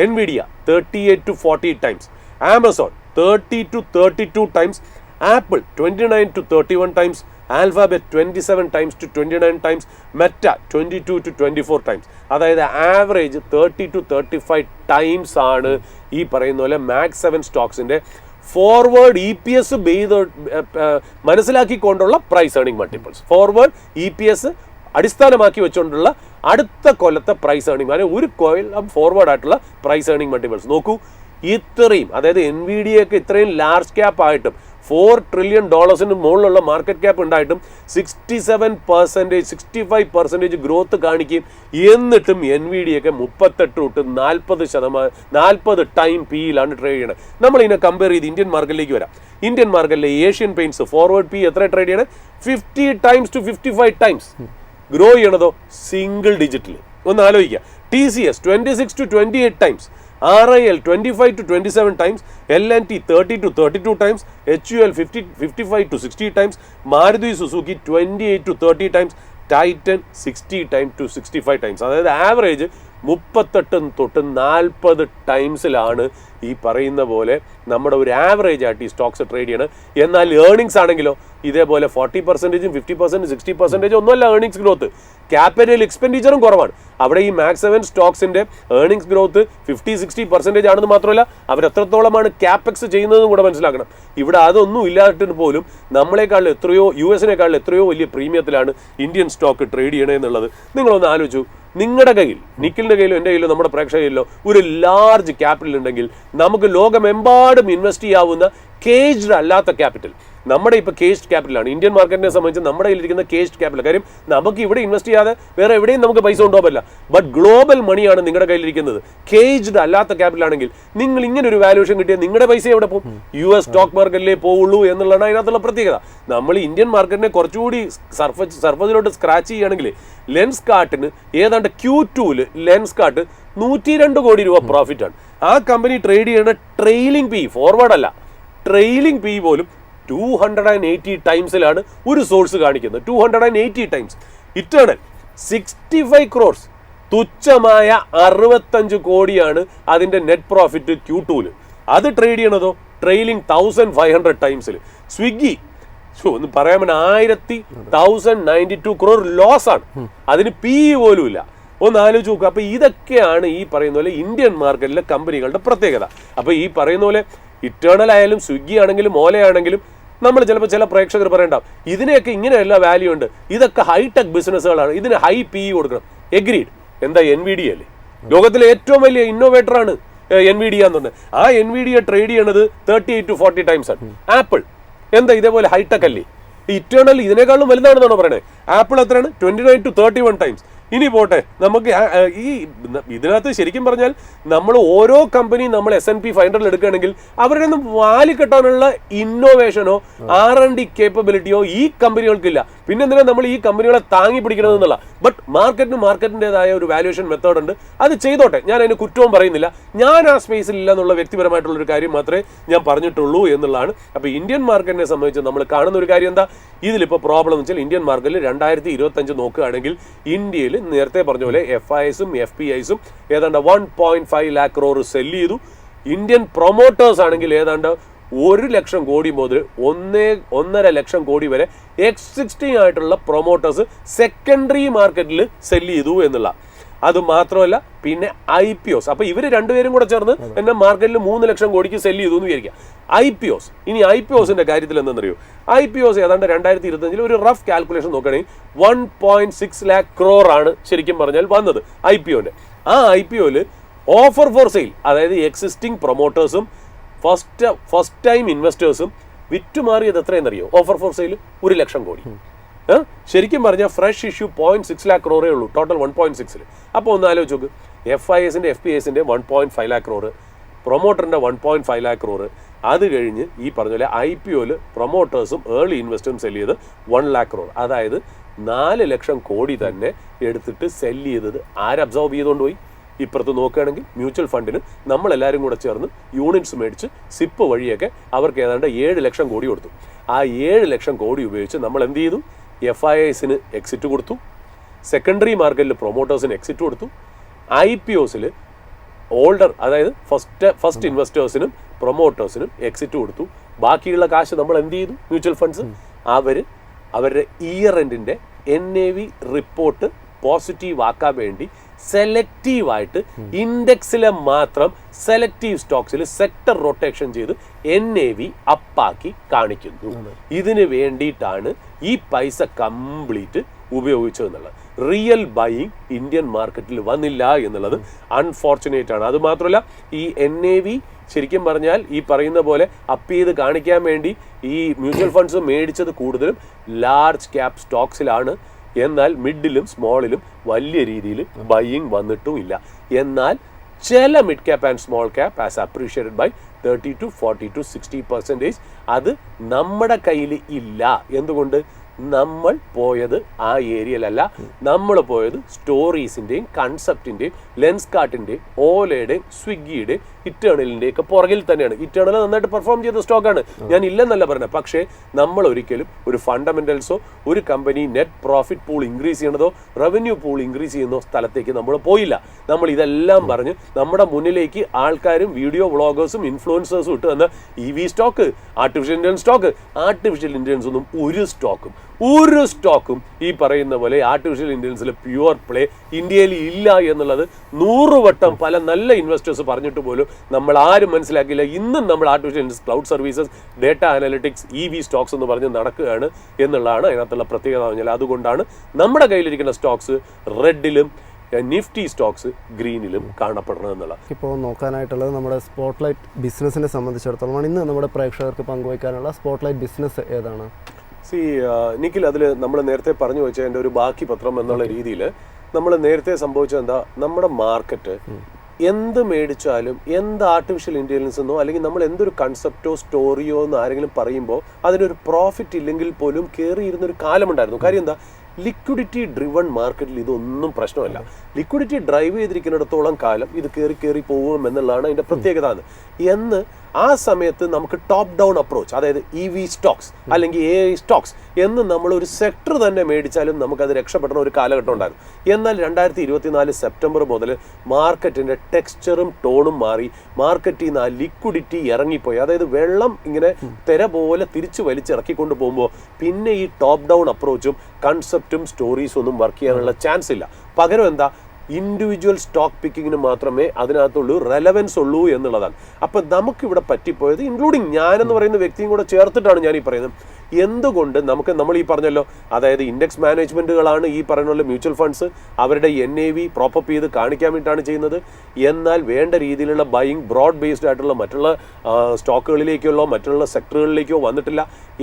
NVIDIA 38 to 40 times. Amazon 30 to 32 times. Apple 29 to 31 times. Alphabet 27 times to 29 times. Meta 22 to 24 times. അതായത് ആവറേജ് 30 to 35 ടൈംസ് ആണ് ഈ പറയുന്ന പോലെ മാക്സ് 7 സ്റ്റോക്സിൻ്റെ ഫോർവേഡ് EPS മനസ്സിലാക്കിക്കൊണ്ടുള്ള price earning multiples. Forward EPS അടിസ്ഥാനമാക്കി വെച്ചുകൊണ്ടുള്ള അടുത്ത കൊല്ലത്തെ പ്രൈസ് ഏർണിംഗ്, അതായത് ഒരു കൊല്ലം ഫോർവേഡ് ആയിട്ടുള്ള പ്രൈസ് ഏർണിംഗ് മൾട്ടിപ്പിൾസ് നോക്കൂ. ഇത്രയും, അതായത് NVIDIA ഇത്രയും ലാർജ് ക്യാപ്പ് ആയിട്ടും $4 trillion മുകളിലുള്ള മാർക്കറ്റ് ക്യാപ്പ് ഉണ്ടായിട്ടും 67%, 65% ഗ്രോത്ത് കാണിക്കുകയും എന്നിട്ടും NVIDIA 38 തൊട്ട് 40% ടൈം PE-ലാണ് ട്രേഡ് ചെയ്യണത്. നമ്മൾ ഇതിനെ കമ്പയർ ചെയ്ത് ഇന്ത്യൻ മാർക്കറ്റിലേക്ക് വരാം. ഇന്ത്യൻ മാർക്കറ്റിലെ ഏഷ്യൻ പെയിൻറ്റ്സ് ഫോർവേഡ് PE എത്ര ട്രേഡ് ചെയ്യണത്? 50 times to 55 ടൈംസ്. ഗ്രോ ചെയ്യണതോ സിംഗിൾ ഡിജിറ്റിൽ. ഒന്ന് ആലോചിക്കുക. TCS 26 to 28 times. RIL 25 to 27 times. L&T 30 to 32 times. HUL 55 to 60 times. Maruti Suzuki 28 to 30 times. Titan 60 to 65 times. അതായത് ആവറേജ് 38 തൊട്ട് 40 ടൈംസിലാണ് ഈ പറയുന്ന പോലെ നമ്മുടെ ഒരു ആവറേജ് ആയിട്ട് ഈ സ്റ്റോക്സ് ട്രേഡ് ചെയ്യണം. എന്നാൽ ഏർണിങ്സ് ആണെങ്കിലോ ഇതേപോലെ 40%, 50%, 60% ഒന്നുമല്ല ഏർണിങ്സ് ഗ്രോത്ത്. ക്യാപിറ്റൽ എക്സ്പെൻഡിച്ചറും കുറവാണ്. അവിടെ ഈ മാക്സ് 7 സ്റ്റോക്സിന്റെ ഏർണിങ്സ് ഗ്രോത്ത് 50-60% ആണെന്ന് മാത്രമല്ല, അവരെത്രത്തോളമാണ് ക്യാപെക്സ് ചെയ്യുന്നതെന്നും കൂടെ മനസ്സിലാക്കണം. ഇവിടെ അതൊന്നും ഇല്ലാത്തിട്ട് പോലും നമ്മളെക്കാളിൽ എത്രയോ, US-നേക്കാളിൽ എത്രയോ വലിയ പ്രീമിയത്തിലാണ് ഇന്ത്യൻ സ്റ്റോക്ക് ട്രേഡ് ചെയ്യണമെന്നുള്ളത് നിങ്ങളൊന്ന് ആലോചിച്ചു. നിങ്ങളുടെ കയ്യിൽ, നിഖിലിൻ്റെ കയ്യിലോ എൻ്റെ കയ്യിലോ നമ്മുടെ പ്രേക്ഷകരിലോ ഒരു ലാർജ് ക്യാപിറ്റൽ ഉണ്ടെങ്കിൽ നമുക്ക് ലോകമെമ്പാടും ഇൻവെസ്റ്റ് ചെയ്യാവുന്ന കേജ്ഡ് അല്ലാത്ത ക്യാപിറ്റൽ, നമ്മുടെ ഇപ്പോൾ കേസ്ഡ് ക്യാപിറ്റലാണ്. ഇന്ത്യൻ മാർക്കറ്റിനെ സംബന്ധിച്ച് നമ്മുടെ കയ്യിലിരിക്കുന്ന കേസ്ഡ് ക്യാപിറ്റൽ. കാര്യം നമുക്ക് ഇവിടെ ഇൻവെസ്റ്റ് ചെയ്യാതെ വേറെ എവിടെയും നമുക്ക് പൈസ കൊണ്ടുപോകാൻ പറ്റില്ല. ബട്ട് ഗ്ലോബൽ മണിയാണ് നിങ്ങളുടെ കയ്യിലിരിക്കുന്നത്. കേജ്ഡ് അല്ലാത്ത ക്യാപിറ്റൽ ആണെങ്കിൽ നിങ്ങൾ ഇങ്ങനെ ഒരു വാല്യൂഷൻ കിട്ടിയാൽ നിങ്ങളുടെ പൈസ എവിടെ പോകും? US സ്റ്റോക്ക് മാർക്കറ്റിലേ പോവുള്ളൂ എന്നുള്ളതാണ് അതിനകത്തുള്ള പ്രത്യേകത. നമ്മൾ ഇന്ത്യൻ മാർക്കറ്റിനെ കുറച്ചുകൂടി സർഫസിലോട്ട് സ്ക്രാച്ച് ചെയ്യുകയാണെങ്കിൽ ലെൻസ് കാർട്ടിന് ഏതാണ്ട് Q2-ൽ ലെൻസ് കാർട്ട് 102 കോടി രൂപ പ്രോഫിറ്റ് ആണ്. ആ കമ്പനി ട്രേഡ് ചെയ്യുന്ന ട്രെയിലിംഗ് PE, ഫോർവേഡ് അല്ല, ട്രെയിലിംഗ് PE പോലും 280 ടൈംസിലാണ് ഒരു സോഴ്സ് കാണിക്കുന്നത്. 280 ടൈംസ്. Eternal 65 crores. തുച്ഛമായ 65 കോടിയാണ് അതിൻ്റെ നെറ്റ് പ്രോഫിറ്റ് Q2-ൽ. അത് ട്രേഡ് ചെയ്യണതോ ട്രെയിലിംഗ് 1500 ടൈംസിൽ. സ്വിഗ്ഗി ഒന്ന് പറയാൻ 1,092 crore ലോസ് ആണ്. അതിന് PE പോലും ഇല്ല. ഒന്ന് ആലോചിച്ച് നോക്കുക. അപ്പോൾ ഇതൊക്കെയാണ് ഈ പറയുന്ന പോലെ ഇന്ത്യൻ മാർക്കറ്റിലെ കമ്പനികളുടെ പ്രത്യേകത. അപ്പോൾ ഈ പറയുന്ന പോലെ ഇറ്റേണൽ ആയാലും സ്വിഗ്ഗി ആണെങ്കിലും ഓലയാണെങ്കിലും നമ്മൾ ചിലപ്പോൾ ചില പ്രേക്ഷകർ പറയണ്ടാവും ഇതിനെയൊക്കെ ഇങ്ങനെയല്ല വാല്യൂ ഉണ്ട്, ഇതൊക്കെ ഹൈടെക് ബിസിനസ്സുകളാണ്, ഇതിന് ഹൈ PE കൊടുക്കണം. എഗ്രീഡ്. എന്താ NVIDIA അല്ലേ ലോകത്തിലെ ഏറ്റവും വലിയ ഇന്നോവേറ്ററാണ് NVIDIA എന്ന് പറഞ്ഞത്. ആ NVIDIA ട്രേഡ് ചെയ്യണത് 38 to 40 ടൈംസ് ആണ്. ആപ്പിൾ എന്താ ഇതേപോലെ ഹൈടെക് അല്ലേ? ഇറ്റേണൽ ഇതിനേക്കാളും വലുതാണെന്നാണോ പറയണത്? ആപ്പിൾ എത്രയാണ്? 29 to 31 ടൈംസ്. ഇനി പോട്ടെ, നമുക്ക് ഈ ഇതിനകത്ത് ശരിക്കും പറഞ്ഞാൽ നമ്മൾ ഓരോ കമ്പനിയും നമ്മൾ S&P 500 എടുക്കുകയാണെങ്കിൽ അവരുടെ ഒന്നും വാലിക്കെട്ടാനുള്ള ഇന്നോവേഷനോ R&D കേപ്പബിലിറ്റിയോ ഈ കമ്പനികൾക്കില്ല. പിന്നെ എന്തിനാ നമ്മൾ ഈ കമ്പനികളെ താങ്ങി പിടിക്കണമെന്നുള്ള. ബട്ട് മാർക്കറ്റിൻ്റെതായ ഒരു വാല്യുവേഷൻ മെത്തേഡ് ഉണ്ട്, അത് ചെയ്തോട്ടെ, ഞാൻ അതിന് കുറ്റവും പറയുന്നില്ല. ഞാൻ ആ സ്പേസിൽ ഇല്ല എന്നുള്ള വ്യക്തിപരമായിട്ടുള്ളൊരു കാര്യം മാത്രമേ ഞാൻ പറഞ്ഞിട്ടുള്ളൂ എന്നുള്ളതാണ്. അപ്പോൾ ഇന്ത്യൻ മാർക്കറ്റിനെ സംബന്ധിച്ച് നമ്മൾ കാണുന്ന ഒരു കാര്യം എന്താ, ഇതിലിപ്പോൾ പ്രോബ്ലം എന്ന് വെച്ചാൽ ഇന്ത്യൻ മാർക്കറ്റിൽ 2025 നോക്കുകയാണെങ്കിൽ ഇന്ത്യയിൽ നേരത്തെ പറഞ്ഞ പോലെ FIs-ഉം FPIs-ഉം ഏതാണ്ട് 1.5 lakh crore സെല്ല് ചെയ്തു. ഇന്ത്യൻ പ്രൊമോട്ടേഴ്സ് ആണെങ്കിൽ ഏതാണ്ട് 1 ലക്ഷം കോടി മുതൽ 1.5 ലക്ഷം കോടി വരെ എക്സിസ്റ്റിംഗ് ആയിട്ടുള്ള പ്രൊമോട്ടേഴ്സ് സെക്കൻഡറി മാർക്കറ്റിൽ സെല്ല് ചെയ്തു എന്നുള്ള. അത് മാത്രമല്ല പിന്നെ IPOs. അപ്പൊ ഇവര് രണ്ടുപേരും കൂടെ ചേർന്ന് എന്നെ മാർക്കറ്റിൽ 3 ലക്ഷം കോടിക്ക് സെല്ല് ചെയ്തു എന്ന് വിചാരിക്കാം. IPOs, ഇനി IPOസിന്റെ കാര്യത്തിൽ എന്താണെന്നറിയോ? IPOs ഏതാണ്ട് 2025 ഒരു റഫ് കാൽക്കുലേഷൻ നോക്കുകയാണെങ്കിൽ 1.6 lakh crore ആണ് ശരിക്കും പറഞ്ഞാൽ വന്നത് IPOന്റെ. ആ IPOയിൽ ഓഫർ ഫോർ സെയിൽ, അതായത് എക്സിസ്റ്റിംഗ് പ്രൊമോട്ടേഴ്സും ഫസ്റ്റ് ടൈം ഇൻവെസ്റ്റേഴ്സും വിറ്റുമാറിയത് എത്രയെന്നറിയോ? ഓഫർ ഫോർ സെയിൽ 1 ലക്ഷം കോടി. ശരിക്കും പറഞ്ഞാൽ ഫ്രഷ് ഇഷ്യൂ 0.6 lakh crore ഉള്ളൂ, ടോട്ടൽ 1.6. അപ്പോൾ ഒന്ന് ആലോചിച്ച് നോക്ക്, FISന്റെ FPSന്റെ 1.5 lakh crore, പ്രൊമോട്ടറിന്റെ 1.5 lakh crore. അത് കഴിഞ്ഞ് ഈ പറഞ്ഞ പോലെ IPOയിൽ പ്രൊമോട്ടേഴ്സും ഏർലി ഇൻവെസ്റ്റേഴ്സും സെല്ല് ചെയ്ത് 1 lakh crore. അതായത് 4 ലക്ഷം കോടി തന്നെ എടുത്തിട്ട് സെല്ല് ചെയ്തത് ആര് അബ്സോർബ് ചെയ്തുകൊണ്ട് പോയി? ഇപ്പുറത്ത് നോക്കുകയാണെങ്കിൽ മ്യൂച്വൽ ഫണ്ടിന് നമ്മളെല്ലാവരും കൂടെ ചേർന്ന് യൂണിറ്റ്സ് മേടിച്ച് സിപ്പ് വഴിയൊക്കെ അവർക്ക് ഏതാണ്ട് 7 ലക്ഷം കോടി കൊടുത്തു. ആ 7 ലക്ഷം കോടി ഉപയോഗിച്ച് നമ്മൾ എന്ത് ചെയ്തു? FISന് എക്സിറ്റ് കൊടുത്തു, സെക്കൻഡറി മാർക്കറ്റിൽ പ്രൊമോട്ടേഴ്സിന് എക്സിറ്റ് കൊടുത്തു, IPOസിൽ ഓൾഡർ അതായത് ഫസ്റ്റ് ഇൻവെസ്റ്റേഴ്സിനും പ്രൊമോട്ടേഴ്സിനും എക്സിറ്റ് കൊടുത്തു. ബാക്കിയുള്ള കാശ് നമ്മൾ എന്ത് ചെയ്തു? മ്യൂച്വൽ ഫണ്ട്സ് അവരുടെ ഇയർ എൻഡിൻ്റെ NAV റിപ്പോർട്ട് പോസിറ്റീവ് ആക്കാൻ വേണ്ടി സെലക്റ്റീവായിട്ട് ഇൻഡെക്സിലെ മാത്രം സെലക്റ്റീവ് സ്റ്റോക്സിൽ സെക്ടർ റൊട്ടേഷൻ ചെയ്ത് NAV അപ്പാക്കി കാണിക്കുന്നു. ഇതിന് വേണ്ടിയിട്ടാണ് ഈ പൈസ കംപ്ലീറ്റ് ഉപയോഗിച്ചതെന്നുള്ളത്. റിയൽ ബൈയിങ് ഇന്ത്യൻ മാർക്കറ്റിൽ വന്നില്ല എന്നുള്ളത് അൺഫോർച്ചുനേറ്റ് ആണ്. അതുമാത്രമല്ല ഈ NAV ശരിക്കും പറഞ്ഞാൽ ഈ പറയുന്ന പോലെ അപ്പ് ചെയ്ത് കാണിക്കാൻ വേണ്ടി ഈ മ്യൂച്വൽ ഫണ്ട്സ് മേടിച്ചത് കൂടുതലും ലാർജ് ക്യാപ് സ്റ്റോക്സിലാണ്. എന്നാൽ മിഡിലും സ്മോളിലും വലിയ രീതിയിൽ ബൈയിങ് വന്നിട്ടും ഇല്ല. എന്നാൽ ചില mid cap and small cap as appreciated by 30 to 40 to 60% അത് നമ്മുടെ കയ്യിൽ ഇല്ല. എന്തുകൊണ്ട്? നമ്മൾ പോയത് ആ ഏരിയയിലല്ല, നമ്മൾ പോയത് സ്റ്റോറീസിൻ്റെയും കൺസെപ്റ്റിൻ്റെയും ലെൻസ്കാർട്ടിൻ്റെയും ഓലയുടെയും സ്വിഗ്ഗിയുടെയും ഇറ്റേണലിൻ്റെയും ഒക്കെ പുറകിൽ തന്നെയാണ്. ഇറ്റേണൽ നന്നായിട്ട് പെർഫോം ചെയ്ത സ്റ്റോക്കാണ്, ഞാൻ ഇല്ലെന്നല്ല പറഞ്ഞത്. പക്ഷേ നമ്മൾ ഒരിക്കലും ഒരു ഫണ്ടമെന്റൽസോ ഒരു company net profit pool increase ചെയ്യണതോ റവന്യൂ പൂൾ ഇൻക്രീസ് ചെയ്യുന്നോ സ്ഥലത്തേക്ക് നമ്മൾ പോയില്ല. നമ്മൾ ഇതെല്ലാം പറഞ്ഞ് നമ്മുടെ മുന്നിലേക്ക് ആൾക്കാരും വീഡിയോ വ്ളോഗേഴ്സും ഇൻഫ്ലുവൻസേഴ്സും ഇട്ട് തന്ന EV സ്റ്റോക്ക്, ആർട്ടിഫിഷ്യൽ ഇന്റലിജൻസ് ഒന്നും ഒരു സ്റ്റോക്കും ഈ പറയുന്ന പോലെ ആർട്ടിഫിഷ്യൽ ഇന്റലിജൻസിലെ പ്യുവർ പ്ലേ ഇന്ത്യയിൽ ഇല്ല എന്നുള്ളത് 100 വട്ടം പല നല്ല ഇൻവെസ്റ്റേഴ്സ് പറഞ്ഞിട്ട് പോലും നമ്മൾ ആരും മനസ്സിലാക്കിയില്ല. ഇന്നും നമ്മൾ artificial intelligence, cloud services, data analytics, EV stocks എന്ന് പറഞ്ഞ് നടക്കുകയാണ് എന്നുള്ളതാണ് അതിനകത്തുള്ള പ്രത്യേകത. പറഞ്ഞാൽ അതുകൊണ്ടാണ് നമ്മുടെ കയ്യിലിരിക്കുന്ന സ്റ്റോക്സ് റെഡിലും നിഫ്റ്റി സ്റ്റോക്സ് ഗ്രീനിലും കാണപ്പെടുന്നത് എന്നുള്ള. ഇപ്പോൾ നോക്കാനായിട്ടുള്ളത് നമ്മുടെ സ്പോട്ട്ലൈറ്റ് ബിസിനസ്സിനെ സംബന്ധിച്ചിടത്തോളം ഇന്ന് നമ്മുടെ പ്രേക്ഷകർക്ക് പങ്കുവയ്ക്കാനുള്ള സ്പോട്ട്ലൈറ്റ് ബിസിനസ് ഏതാണ്? നിഖിൽ, അതിൽ നമ്മൾ നേരത്തെ പറഞ്ഞു വെച്ചതിൻ്റെ ഒരു ബാക്കി പത്രം എന്നുള്ള രീതിയിൽ നമ്മൾ നേരത്തെ സംഭവിച്ചത് എന്താ? നമ്മുടെ മാർക്കറ്റ് എന്ത് മേടിച്ചാലും എന്ത് ആർട്ടിഫിഷ്യൽ ഇന്റലിജൻസ് എന്നോ അല്ലെങ്കിൽ നമ്മൾ എന്തൊരു കൺസെപ്റ്റോ സ്റ്റോറിയോ എന്ന് ആരെങ്കിലും പറയുമ്പോൾ അതിനൊരു പ്രോഫിറ്റ് ഇല്ലെങ്കിൽ പോലും കയറിയിരുന്നൊരു കാലമുണ്ടായിരുന്നു. കാര്യം എന്താ? ലിക്വിഡിറ്റി ഡ്രിവൺ മാർക്കറ്റിൽ ഇതൊന്നും പ്രശ്നമല്ല. ലിക്വിഡിറ്റി ഡ്രൈവ് ചെയ്തിരിക്കുന്നിടത്തോളം കാലം ഇത് കയറി പോകും എന്നുള്ളതാണ് അതിൻ്റെ പ്രത്യേകത. എന്ന് ആ സമയത്ത് നമുക്ക് ടോപ്പ് ഡൗൺ അപ്രോച്ച്, അതായത് EV സ്റ്റോക്സ് അല്ലെങ്കിൽ AI സ്റ്റോക്സ് എന്ന് നമ്മൾ ഒരു സെക്ടർ തന്നെ മേടിച്ചാലും നമുക്കത് രക്ഷപ്പെടുന്ന ഒരു കാലഘട്ടം ഉണ്ടായിരുന്നു. എന്നാൽ 2024 സെപ്റ്റംബർ മുതൽ മാർക്കറ്റിൻ്റെ ടെക്സ്ചറും ടോണും മാറി. മാർക്കറ്റിൽ നിന്ന് ആ ലിക്വിഡിറ്റി ഇറങ്ങിപ്പോയി. അതായത് വെള്ളം ഇങ്ങനെ തിര പോലെ തിരിച്ചു വലിച്ചിറക്കിക്കൊണ്ട് പോകുമ്പോൾ പിന്നെ ഈ ടോപ്പ് ഡൗൺ അപ്രോച്ചും കൺസെപ്റ്റും സ്റ്റോറീസും ഒന്നും വർക്ക് ചെയ്യാനുള്ള ചാൻസ് ഇല്ല. പകരം എന്താ? ഇൻഡിവിജ്വൽ സ്റ്റോക്ക് പിക്കിങ്ങിന് മാത്രമേ അതിനകത്തുള്ളൂ റെലവൻസ് ഉള്ളൂ എന്നുള്ളതാണ്. അപ്പം നമുക്കിവിടെ പറ്റിപ്പോയത്, ഇൻക്ലൂഡിങ് ഞാനെന്ന് പറയുന്ന വ്യക്തിയും കൂടെ ചേർത്തിട്ടാണ് ഞാൻ ഈ പറയുന്നത്. എന്തുകൊണ്ട് നമ്മൾ ഈ പറഞ്ഞല്ലോ, അതായത് ഇൻഡെക്സ് മാനേജ്മെൻറ്റുകളാണ് ഈ പറയുന്ന മ്യൂച്വൽ ഫണ്ട്സ് അവരുടെ NAV പ്രോപ്പപ്പ് ചെയ്ത് കാണിക്കാൻ വേണ്ടിയിട്ടാണ് ചെയ്യുന്നത്. എന്നാൽ വേണ്ട രീതിയിലുള്ള ബൈയിങ് ബ്രോഡ് ബേസ്ഡ് ആയിട്ടുള്ള മറ്റുള്ള സ്റ്റോക്കുകളിലേക്കോ മറ്റുള്ള സെക്ടറുകളിലേക്കോ വന്നിട്ടില്ല.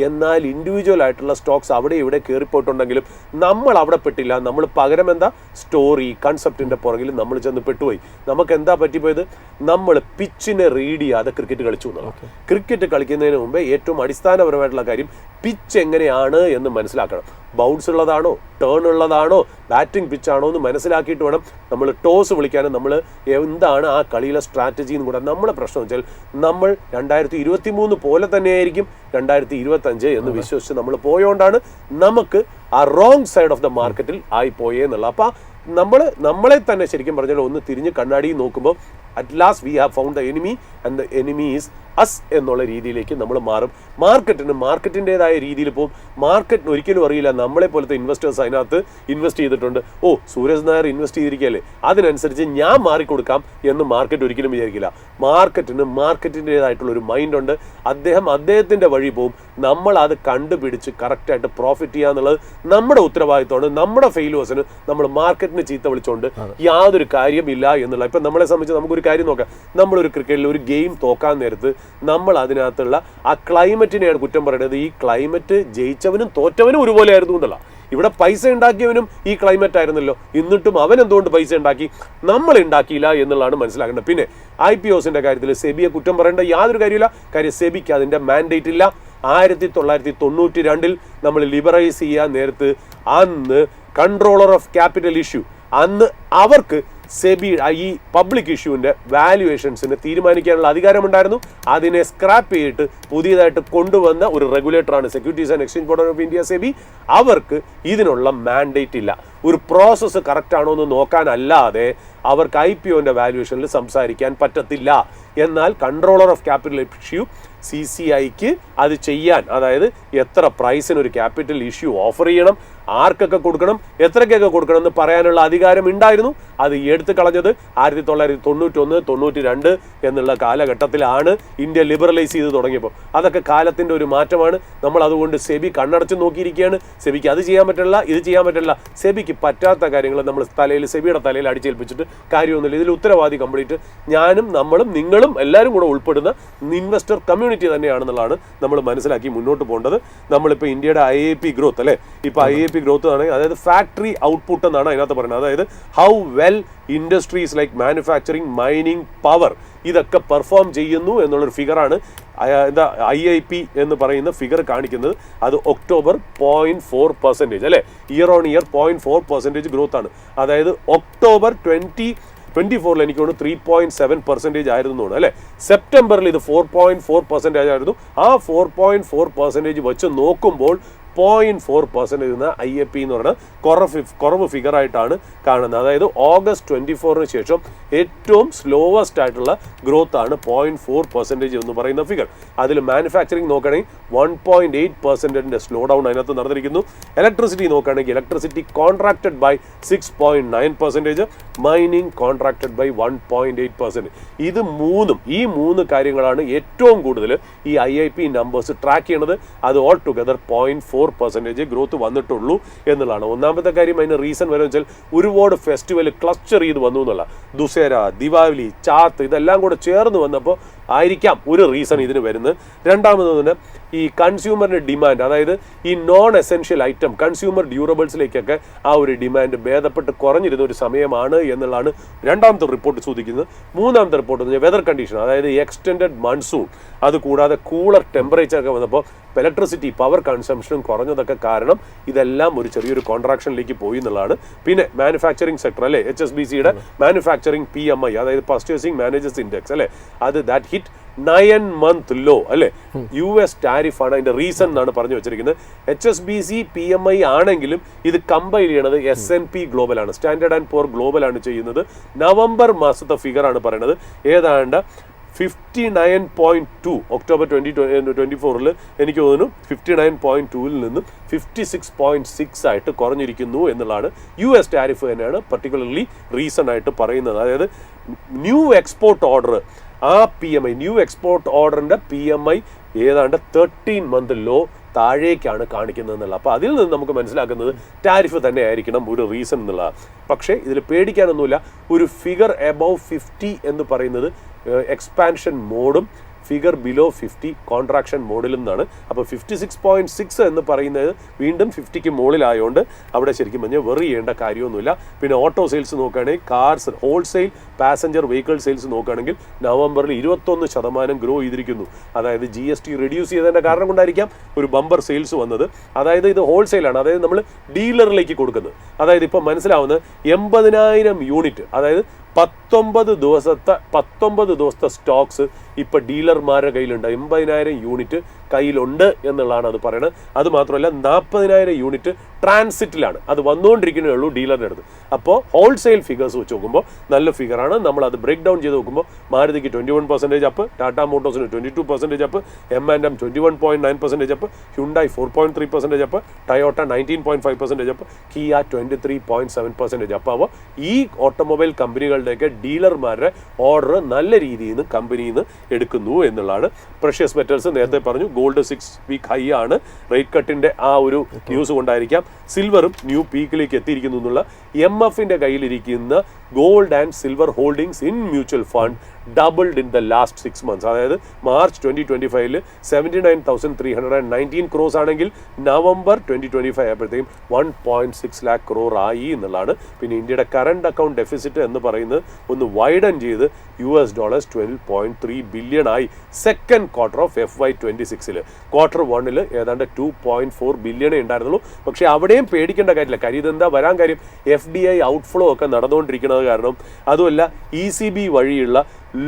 എന്നാൽ ഇൻഡിവിജ്വൽ ആയിട്ടുള്ള സ്റ്റോക്സ് അവിടെ ഇവിടെ കയറിപ്പോയിട്ടുണ്ടെങ്കിലും നമ്മൾ അവിടെ പെട്ടില്ല. നമ്മൾ പകരം എന്താ? സ്റ്റോറി കൺസെപ്റ്റിൻ്റെ പുറകിൽ നമ്മൾ ചെന്ന് പെട്ടുപോയി. നമുക്ക് എന്താ പറ്റിപ്പോയത്? നമ്മൾ പിച്ചിനെ റീഡ് ചെയ്യാതെ ക്രിക്കറ്റ് കളിച്ചു എന്നുള്ളത്. ക്രിക്കറ്റ് കളിക്കുന്നതിന് മുമ്പേ ഏറ്റവും അടിസ്ഥാനപരമായിട്ടുള്ള കാര്യം പിച്ച് എങ്ങനെയാണ് എന്ന് മനസ്സിലാക്കണം. ബൗൺസ് ഉള്ളതാണോ, ടേൺ ഉള്ളതാണോ, ബാറ്റിംഗ് പിച്ചാണോ എന്ന് മനസ്സിലാക്കിയിട്ട് വേണം നമ്മൾ ടോസ് വിളിക്കാനും. നമ്മൾ എന്താണ് ആ കളിയിലെ സ്ട്രാറ്റജി എന്ന് കൂടെ. നമ്മുടെ പ്രശ്നം വെച്ചാൽ നമ്മൾ 2023 പോലെ തന്നെയായിരിക്കും 2025 എന്ന് വിശ്വസിച്ച് നമ്മൾ പോയോണ്ടാണ് നമുക്ക് ആ റോങ് സൈഡ് ഓഫ് ദ മാർക്കറ്റിൽ ആയിപ്പോയേ എന്നുള്ള. അപ്പം നമ്മളെ തന്നെ ശരിക്കും പറഞ്ഞാൽ ഒന്ന് തിരിഞ്ഞ് കണ്ണാടി നോക്കുമ്പോൾ at last we have found the enemy and the enemy is us എന്നുള്ള രീതിയിലേക്ക് നമ്മൾ മാറും. മാർക്കറ്റിൻ്റെതായ രീതിയിൽ പോകും. മാർക്കറ്റിന് ഒരിക്കലും അറിയില്ല നമ്മളെ പോലത്തെ ഇൻവെസ്റ്റേഴ്സ് അതിനകത്ത് ഇൻവെസ്റ്റ് ചെയ്തിട്ടുണ്ട്. ഓ, സൂരജ് നായർ ഇൻവെസ്റ്റ് ചെയ്തിരിക്കുകയല്ലേ, അതിനനുസരിച്ച് ഞാൻ മാറിക്കൊടുക്കാം എന്ന് മാർക്കറ്റ് ഒരിക്കലും വിചാരിക്കില്ല. മാർക്കറ്റിൻ്റെതായിട്ടുള്ള ഒരു മൈൻഡ് ഉണ്ട്. അദ്ദേഹത്തിൻ്റെ വഴി പോകും. നമ്മൾ അത് കണ്ടുപിടിച്ച് കറക്റ്റായിട്ട് പ്രോഫിറ്റ് ചെയ്യുക എന്നുള്ളത് നമ്മുടെ ഉത്തരവാദിത്തമാണ്. നമ്മുടെ ഫെയിലുവേഴ്സിന് നമ്മൾ മാർക്കറ്റിന് ചീത്ത വിളിച്ചുകൊണ്ട് യാതൊരു കാര്യമില്ല എന്നുള്ള. ഇപ്പം നമ്മളെ സംബന്ധിച്ച് നമുക്കൊരു കാര്യം നോക്കാം. നമ്മളൊരു ക്രിക്കറ്റിൽ ഒരു ഗെയിം തോക്കാൻ നേരത്ത് നമ്മൾ അതിനകത്തുള്ള ആ ക്ലൈമറ്റിനെയാണ് കുറ്റം പറയുന്നത്. ഈ ക്ലൈമറ്റ് ജയിച്ചവനും തോറ്റവനും ഒരുപോലെ ആയിരുന്നു എന്നല്ല. ഇവിടെ പൈസ ഉണ്ടാക്കിയവനും ഈ ക്ലൈമറ്റ് ആയിരുന്നല്ലോ, എന്നിട്ടും അവൻ എന്തുകൊണ്ട് പൈസ ഉണ്ടാക്കി, നമ്മൾ ഉണ്ടാക്കിയില്ല എന്നുള്ളതാണ് മനസ്സിലാക്കേണ്ടത്. പിന്നെ IPOസിന്റെ കാര്യത്തിൽ സെബിയെ കുറ്റം പറയേണ്ട യാതൊരു കാര്യമില്ല. കാര്യം സെബിക്ക് അതിൻ്റെ മാൻഡേറ്റ് ഇല്ല. 1992 നമ്മൾ ലിബറൈസ് ചെയ്യാൻ നേരത്ത് അന്ന് കൺട്രോളർ ഓഫ് ക്യാപിറ്റൽ ഇഷ്യൂ, അന്ന് അവർക്ക് സെബി ഈ പബ്ലിക് ഇഷ്യൂവിൻ്റെ വാല്യുവേഷൻസിന് തീരുമാനിക്കാനുള്ള അധികാരമുണ്ടായിരുന്നു. അതിനെ സ്ക്രാപ്പ് ചെയ്തിട്ട് പുതിയതായിട്ട് കൊണ്ടുവന്ന ഒരു റെഗുലേറ്ററാണ് securities and exchange board of India, SEBI. അവർക്ക് ഇതിനുള്ള മാൻഡേറ്റ് ഇല്ല. ഒരു പ്രോസസ്സ് കറക്റ്റ് ആണോ എന്ന് നോക്കാനല്ലാതെ അവർക്ക് IPOന്റെ വാല്യുവേഷനിൽ സംസാരിക്കാൻ പറ്റത്തില്ല. എന്നാൽ കൺട്രോളർ ഓഫ് ക്യാപിറ്റൽ ഇഷ്യൂ CCIക്ക് അത് ചെയ്യാൻ, അതായത് എത്ര പ്രൈസിന് ഒരു ക്യാപിറ്റൽ ഇഷ്യൂ ഓഫർ ചെയ്യണം, ആർക്കൊക്കെ കൊടുക്കണം, എത്രക്കൊക്കെ കൊടുക്കണം എന്ന് പറയാനുള്ള അധികാരം ഉണ്ടായിരുന്നു. അത് എടുത്തു കളഞ്ഞത് 1991, 92 എന്നുള്ള കാലഘട്ടത്തിലാണ് ഇന്ത്യ ലിബറലൈസ് ചെയ്ത് തുടങ്ങിയപ്പോൾ. അതൊക്കെ കാലത്തിൻ്റെ ഒരു മാറ്റമാണ്. നമ്മൾ അതുകൊണ്ട് സെബി കണ്ണടച്ച് നോക്കിയിരിക്കുകയാണ്. സെബിക്ക് അത് ചെയ്യാൻ പറ്റില്ല, ഇത് ചെയ്യാൻ പറ്റില്ല. സെബിക്ക് പറ്റാത്ത കാര്യങ്ങൾ നമ്മൾ സെബിയുടെ തലയിൽ അടിച്ചേൽപ്പിച്ചിട്ട് കാര്യമൊന്നുമില്ല. ഇതിൽ ഉത്തരവാദി കംപ്ലീറ്റ് ഞാനും നമ്മളും നിങ്ങളും എല്ലാവരും കൂടെ ഉൾപ്പെടുന്ന ഇൻവെസ്റ്റർ കമ്മ്യൂണിറ്റി തന്നെയാണെന്നുള്ളതാണ് നമ്മൾ മനസ്സിലാക്കി മുന്നോട്ട് പോകേണ്ടത്. നമ്മളിപ്പോൾ ഇന്ത്യയുടെ IIP ഗ്രോത്ത് അല്ലേ, ഇപ്പോൾ IIP ഗ്രോത്ത് ആണെങ്കിൽ അതായത് ഫാക്ടറി ഔട്ട്പുട്ട് എന്നാണ് അതിനകത്ത് പറയുന്നത്. അതായത് how well industries like manufacturing, mining, power ഇതൊക്കെ പെർഫോം ചെയ്യുന്നു എന്നുള്ളൊരു ഫിഗറാണ് IIP എന്ന് പറയുന്ന ഫിഗർ കാണിക്കുന്നത്. അത് ഒക്ടോബർ 0.4% അല്ലേ, ഇയർ ഓൺ ഇയർ 0.4% ഗ്രോത്ത് ആണ്. അതായത് ഒക്ടോബർ 2024 എനിക്ക് തോന്നുന്നു 3.7% ആയിരുന്നു അല്ലേ. സെപ്റ്റംബറിൽ ഇത് 4.4% ആയിരുന്നു. ആ 4.4% വെച്ച് നോക്കുമ്പോൾ 0.4% എന്ന IIP എന്ന് പറയുന്നത് കുറവ് ഫിഗറായിട്ടാണ് കാണുന്നത്. അതായത് ഓഗസ്റ്റ് 24 ശേഷം ഏറ്റവും സ്ലോവസ്റ്റ് ആയിട്ടുള്ള ഗ്രോത്ത് ആണ് 0.4% എന്ന് പറയുന്ന ഫിഗർ. അതിൽ മാനുഫാക്ചറിങ് നോക്കുകയാണെങ്കിൽ 1.8% സ്ലോ ഡൗൺ അതിനകത്ത് നടന്നിരിക്കുന്നു. ഇലക്ട്രിസിറ്റി നോക്കുകയാണെങ്കിൽ electricity contracted by 6.9%, mining contracted by 1.8%. ഈ മൂന്ന് കാര്യങ്ങളാണ് ഏറ്റവും കൂടുതൽ ഈ IIP നമ്പേഴ്സ് ട്രാക്ക് ചെയ്യണത്. അത് ഓൾ ടുഗദർ 0.4% ഗ്രോത്ത് വന്നിട്ടുള്ളൂ എന്നുള്ളതാണ്. ഒന്നാമത്തെ കാര്യം അതിന് റീസൺ വരെ വെച്ചാൽ ഒരുപാട് ഫെസ്റ്റിവൽ ക്ലസ്റ്റർ ചെയ്ത് വന്നു എന്നുള്ള. ദുസേര, ദിവാലി, ചാത്ത് ഇതെല്ലാം കൂടെ ചേർന്ന് വന്നപ്പോൾ ആയിരിക്കാം ഒരു റീസൺ ഇതിന് വരുന്നത്. രണ്ടാമത് തന്നെ ഈ കൺസ്യൂമറിൻ്റെ ഡിമാൻഡ്, അതായത് ഈ നോൺ എസെൻഷ്യൽ ഐറ്റം കൺസ്യൂമർ ഡ്യൂറബിൾസിലേക്കൊക്കെ ആ ഒരു ഡിമാൻഡ് ഭേദപ്പെട്ട് കുറഞ്ഞിരുന്ന ഒരു സമയമാണ് എന്നുള്ളതാണ് രണ്ടാമത്തെ റിപ്പോർട്ട് സൂചിക്കുന്നത്. മൂന്നാമത്തെ റിപ്പോർട്ട് എന്ന് പറഞ്ഞാൽ വെതർ കണ്ടീഷൻ, അതായത് എക്സ്റ്റെൻഡഡ് മൺസൂൺ, അതുകൂടാതെ കൂളർ ടെമ്പറേച്ചർ ഒക്കെ വന്നപ്പോൾ ഇലക്ട്രിസിറ്റി പവർ കൺസംഷനും കുറഞ്ഞതൊക്കെ കാരണം ഇതെല്ലാം ഒരു ചെറിയൊരു കോൺട്രാക്ഷനിലേക്ക് പോയി എന്നുള്ളതാണ്. പിന്നെ മാനുഫാക്ചറിങ് സെക്ടർ അല്ലേ, HSBCയുടെ മാനുഫാക്ചറിങ് PMI, അതായത് പർച്ചേസിംഗ് മാനേജേഴ്സ് ഇൻഡെക്സ് അല്ലേ, അത് ദാറ്റ് ഹിറ്റ് 9-month low അല്ലേ. US ടാരിഫാണ് അതിന്റെ റീസൺ എന്നാണ് പറഞ്ഞു വെച്ചിരിക്കുന്നത്. HSBC PMI ആണെങ്കിലും ഇത് കമ്പൈൽ ചെയ്യണത് S&P ഗ്ലോബൽ ആണ്, സ്റ്റാൻഡേർഡ് ആൻഡ് പോർ ഗ്ലോബൽ ആണ് ചെയ്യുന്നത്. നവംബർ മാസത്തെ ഫിഗർ ആണ് പറയുന്നത്. ഏതാണ്ട് 59.2 ഒക്ടോബർ 2024 എനിക്ക് തോന്നുന്നു 59.2 നിന്നും 56.6 ആയിട്ട് കുറഞ്ഞിരിക്കുന്നു എന്നുള്ളതാണ്. US ടാരിഫ് തന്നെയാണ് പർട്ടിക്കുലർലി റീസൺ ആയിട്ട് പറയുന്നത്. അതായത് ന്യൂ എക്സ്പോർട്ട് ഓർഡർ, ആ PMI ന്യൂ എക്സ്പോർട്ട് ഓർഡറിൻ്റെ PMI ഏതാണ്ട് 13-month ലോ താഴേക്കാണ് കാണിക്കുന്നത് എന്നുള്ള. അപ്പോൾ അതിൽ നിന്ന് നമുക്ക് മനസ്സിലാക്കുന്നത് ടാരിഫ് തന്നെ ആയിരിക്കണം ഒരു റീസൺ എന്നുള്ളതാണ്. പക്ഷേ ഇതിൽ പേടിക്കാനൊന്നുമില്ല. ഒരു ഫിഗർ എബവ് 50 എന്ന് പറയുന്നത് എക്സ്പാൻഷൻ മോഡും ഫിഗർ ബിലോ 50 കോൺട്രാക്ഷൻ മോഡിലും നിന്നാണ്. അപ്പോൾ 56.6 എന്ന് പറയുന്നത് വീണ്ടും 50ക്ക് മുകളിലായതുകൊണ്ട് അവിടെ ശരിക്കും പറഞ്ഞാൽ വെറി ചെയ്യേണ്ട കാര്യമൊന്നുമില്ല. പിന്നെ ഓട്ടോ സെയിൽസ് നോക്കുകയാണെങ്കിൽ cars wholesale passenger vehicle sales നോക്കുകയാണെങ്കിൽ നവംബറിൽ 21% ഗ്രോ ചെയ്തിരിക്കുന്നു. അതായത് GST റെഡ്യൂസ് ചെയ്തതിൻ്റെ കാരണം കൊണ്ടായിരിക്കാം ഒരു ബമ്പർ സെയിൽസ് വന്നത്. അതായത് ഇത് ഹോൾസെയിലാണ്, അതായത് നമ്മൾ ഡീലറിലേക്ക് കൊടുക്കുന്നത്. അതായത് ഇപ്പം മനസ്സിലാവുന്നത് 80,000 യൂണിറ്റ്, അതായത് 19 ദിവസത്തെ സ്റ്റോക്സ് ഇപ്പോൾ ഡീലർമാരുടെ കയ്യിലുണ്ട്. 80,000 യൂണിറ്റ് കയ്യിലുണ്ട് എന്നുള്ളതാണ് അത് പറയുന്നത്. അതുമാത്രമല്ല 40,000 യൂണിറ്റ് ട്രാൻസിറ്റിലാണ്, അത് വന്നുകൊണ്ടിരിക്കുന്നേ ഉള്ളൂ ഡീലറിൻ്റെ അടുത്ത്. അപ്പോൾ ഹോൾസെയിൽ ഫിഗേഴ്സ് വെച്ച് നോക്കുമ്പോൾ നല്ല ഫിഗറാണ്. നമ്മൾ അത് ബ്രേക്ക് ഡൗൺ ചെയ്ത് നോക്കുമ്പോൾ മാരുതിക്ക് 21% അപ്പ്, ടാറ്റ മോട്ടോഴ്സിന് 22% up, M&M 21.9% up, Hyundai 4.3% up, Toyota 19.5% up, Kia 23.7% up. അപ്പോൾ ഈ ഓട്ടോമൊബൈൽ കമ്പനികളുടെയൊക്കെ ഡീലർമാരുടെ ഓർഡർ നല്ല രീതിയിൽ നിന്ന് കമ്പനിയിൽ നിന്ന് എടുക്കുന്നു എന്നുള്ളതാണ്. പ്രഷ്യസ് മെറ്റൽസ് നേരത്തെ പറഞ്ഞു, ഗോൾഡ് 6 വീക്ക് ഹൈ ആണ്, റേറ്റ് കട്ടിൻ്റെ ആ ഒരു ന്യൂസ് കൊണ്ടായിരിക്കാം. സിൽവറും ന്യൂ പീക്കിലേക്ക് എത്തിയിരിക്കുന്നു എന്നുള്ള MFന്റെ കയ്യിലിരിക്കുന്ന gold and silver holdings in mutual fund doubled in the last 6 months. അതായത് മാർച്ച് 2025 79,319 crores ആണെങ്കിൽ നവംബർ 2025 ആയപ്പോഴത്തേക്കും 1.6 lakh crore ആയി എന്നുള്ളതാണ്. പിന്നെ ഇന്ത്യയുടെ കറണ്ട് അക്കൗണ്ട് ഡെഫിസിറ്റ് എന്ന് പറയുന്നത് ഒന്ന് വൈഡൻ ചെയ്ത് $12.3 billion ആയി second quarter of FY26. Quarter 1 ഏതാണ്ട് 2.4 billion ഉണ്ടായിരുന്നുള്ളൂ. പക്ഷേ അവിടെയും പേടിക്കേണ്ട കാര്യമില്ല. കാര്യം ഇതെന്താ വരാൻ കാര്യം, FDI ഔട്ട്ഫ്ലോ ഒക്കെ നടന്നുകൊണ്ടിരിക്കുന്നത് കാരണം, അതുമല്ല ECB വഴിയുള്ള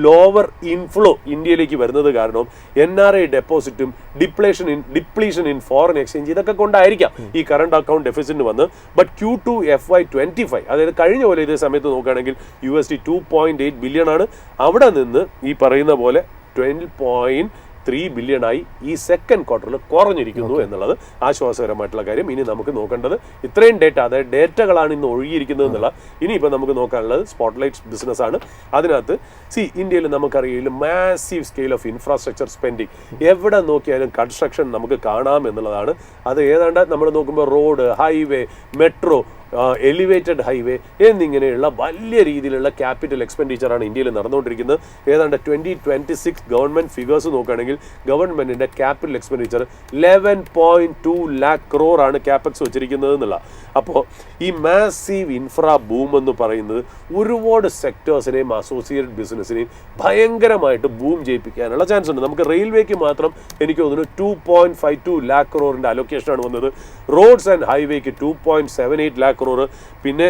ലോവർ ഇൻഫ്ലോ ഇന്ത്യയിലേക്ക് വരുന്നത് കാരണം NRI ഡെപ്പോസിറ്റും ഡിപ്ലീഷൻ ഇൻ ഫോറിൻ എക്സ്ചേഞ്ച് ഇതൊക്കെ കൊണ്ടായിരിക്കാം ഈ കറണ്ട് അക്കൗണ്ട് ഡെഫിസിറ്റ് വന്ന്. ബട്ട് Q2 FY25 അതായത് കഴിഞ്ഞ പോലെ ഇതേ സമയത്ത് നോക്കുകയാണെങ്കിൽ $2.8 billion ആണ്. അവിടെ നിന്ന് ഈ പറയുന്ന പോലെ 12.3 billion ആയി ഈ സെക്കൻഡ് ക്വാർട്ടറിൽ കുറഞ്ഞിരിക്കുന്നു എന്നുള്ളത് ആശ്വാസകരമായിട്ടുള്ള കാര്യം. ഇനി നമുക്ക് നോക്കേണ്ടത് ഇത്രയും ഡേറ്റ, അതായത് ഡേറ്റകളാണ് ഇന്ന് ഒഴുകിയിരിക്കുന്നത് എന്നുള്ള. ഇനിയിപ്പോൾ നമുക്ക് നോക്കാനുള്ളത് സ്പോട്ട്ലൈറ്റ് ബിസിനസ് ആണ്. അതിനകത്ത് ഇന്ത്യയിൽ നമുക്കറിയില്ല massive scale of infrastructure spending, എവിടെ നോക്കിയാലും കൺസ്ട്രക്ഷൻ നമുക്ക് കാണാം എന്നുള്ളതാണ്. അത് ഏതാണ്ട് നമ്മൾ നോക്കുമ്പോൾ road, highway, metro, elevated highway എന്നിങ്ങനെയുള്ള വലിയ രീതിയിലുള്ള ക്യാപിറ്റൽ എക്സ്പെൻഡിച്ചറാണ് ഇന്ത്യയിൽ നടന്നുകൊണ്ടിരിക്കുന്നത്. ഏതാണ്ട് 2026 ഗവൺമെൻറ് ഫിഗേഴ്സ് നോക്കുകയാണെങ്കിൽ ഗവൺമെൻറ്റിൻ്റെ ക്യാപിറ്റൽ എക്സ്പെൻഡിച്ചർ 11.2 lakh crore ആണ് ക്യാപെക്സ് വെച്ചിരിക്കുന്നത് എന്നുള്ള. അപ്പോൾ ഈ മാസീവ് ഇൻഫ്രാ ബൂം എന്ന് പറയുന്നത് ഒരുപാട് സെക്ടേഴ്സിനെയും അസോസിയേറ്റഡ് ബിസിനസ്സിനെയും ഭയങ്കരമായിട്ട് ബൂം ചെയ്യിപ്പിക്കാനുള്ള ചാൻസ് ഉണ്ട്. നമുക്ക് റെയിൽവേക്ക് മാത്രം എനിക്ക് തോന്നുന്നു 2.52 lakh crore അലൊക്കേഷനാണ് വന്നത്. റോഡ്സ് ആൻഡ് ഹൈവേക്ക് 2.78 lakh crore, പിന്നെ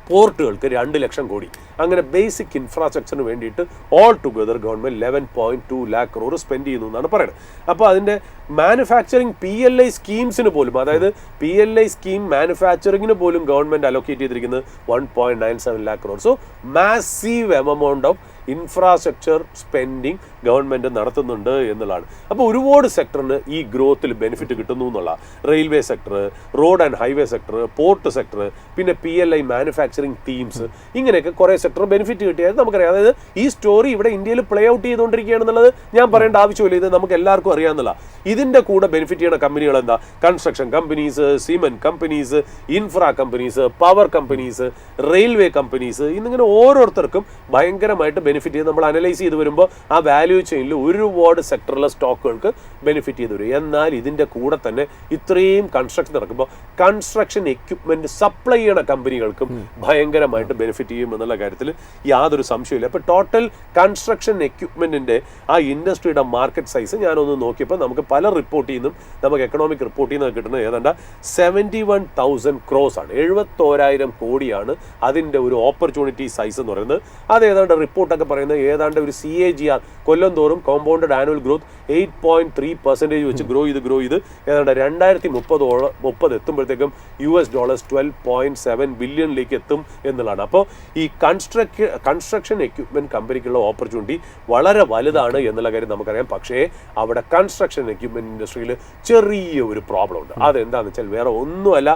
പോർട്ടുകൾക്ക് 2 ലക്ഷം കോടി. അങ്ങനെ ബേസിക് ഇൻഫ്രാസ്ട്രക്ചറിന് വേണ്ടിയിട്ട് all together government 11.2 lakh crore spend ചെയ്യുന്നു എന്നാണ് പറയുന്നത്. അപ്പോൾ അതിൻ്റെ മാനുഫാക്ചറിങ് PLI സ്കീംസിന് പോലും, അതായത് PLI സ്കീം മാനുഫാക്ചറിങ്ങിന് പോലും ഗവൺമെൻറ് അലോക്കേറ്റ് ചെയ്തിരിക്കുന്നത് 1.97 lakh crore. So massive amount of infrastructure spending government നടത്തുന്നുണ്ട് എന്നുള്ളതാണ്. അപ്പോൾ ഒരുപാട് സെക്ടറിന് ഈ ഗ്രോത്തിൽ ബെനിഫിറ്റ് കിട്ടുന്നു എന്നുള്ള. Railway sector, road and highway sector, port sector, പിന്നെ PLI മാനുഫാക്ചറിങ് തീംസ്, ഇങ്ങനെയൊക്കെ കുറേ സെക്ടർ ബെനിഫിറ്റ് കിട്ടിയത് നമുക്കറിയാം. അതായത് ഈ സ്റ്റോറി ഇവിടെ ഇന്ത്യയിൽ പ്ലേ ഔട്ട് ചെയ്തുകൊണ്ടിരിക്കുകയാണെന്നുള്ളത് ഞാൻ പറയേണ്ട ആവശ്യമില്ല, ഇത് നമുക്ക് എല്ലാവർക്കും അറിയാമെന്നുള്ള. ഇതിൻ്റെ കൂടെ ബെനിഫിറ്റ് ചെയ്യുന്ന കമ്പനികൾ എന്താ? Construction companies, cement companies, infra companies, power companies, railway companies, ഇന്നിങ്ങനെ ഓരോരുത്തർക്കും ഭയങ്കരമായിട്ട് ബെനിഫിറ്റ് ചെയ്ത് നമ്മൾ അനലൈസ് ചെയ്ത് വരുമ്പോൾ ആ വാല്യൂ ചെയിനിൽ ഒരുപാട് സെക്ടറിലെ സ്റ്റോക്കുകൾക്ക് ബെനിഫിറ്റ് ചെയ്ത് വരും. എന്നാൽ ഇതിൻ്റെ കൂടെ തന്നെ ഇത്രയും കൺസ്ട്രക്ഷൻ നടക്കുമ്പോൾ കൺസ്ട്രക്ഷൻ എക്യുപ്മെൻറ്റ് സപ്ലൈ ചെയ്യണ കമ്പനികൾക്കും ഭയങ്കരമായിട്ട് ബെനിഫിറ്റ് ചെയ്യും എന്നുള്ള കാര്യത്തിൽ യാതൊരു സംശയമില്ല. അപ്പോൾ ടോട്ടൽ കൺസ്ട്രക്ഷൻ എക്യുപ്മെൻറ്റിൻ്റെ ആ ഇൻഡസ്ട്രിയുടെ മാർക്കറ്റ് സൈസ് ഞാനൊന്ന് നോക്കിയപ്പോൾ നമുക്ക് പല റിപ്പോർട്ടിൽ നിന്നും, നമുക്ക് എക്കണോമിക് റിപ്പോർട്ടിൽ നിന്ന് കിട്ടുന്നത് ഏതാണ്ട് 71,000 crores ആണ്. 71,000 കോടിയാണ് അതിൻ്റെ ഒരു ഓപ്പർച്യൂണിറ്റി സൈസ് എന്ന് പറയുന്നത്. അത് ഏതാണ്ട് റിപ്പോർട്ടൊക്കെ പറയുന്നത് ഏതാണ്ട് ഒരു CAGR കൊല്ലം തോറും കോമ്പൗണ്ടഡ് ആനുവൽ ഗ്രോത്ത് 8.3% വെച്ച് ഗ്രോ ചെയ്ത് ഏതാണ്ട് 2030 എത്തുമ്പോഴത്തേക്കും $12.7 billion എത്തും എന്നുള്ളതാണ്. അപ്പോൾ ഈ കൺസ്ട്രക്ഷൻ എക്യുപ്മെൻറ്റ് കമ്പനിക്കുള്ള ഓപ്പർച്യൂണിറ്റി വളരെ വലുതാണ് എന്നുള്ള കാര്യം നമുക്കറിയാം. പക്ഷേ അവിടെ കൺസ്ട്രക്ഷൻ എക്യുപ്മെൻറ്റ് ഇൻഡസ്ട്രിയിൽ ചെറിയ ഒരു പ്രോബ്ലം ഉണ്ട്. അതെന്താണെന്ന് വെച്ചാൽ വേറെ ഒന്നുമല്ല,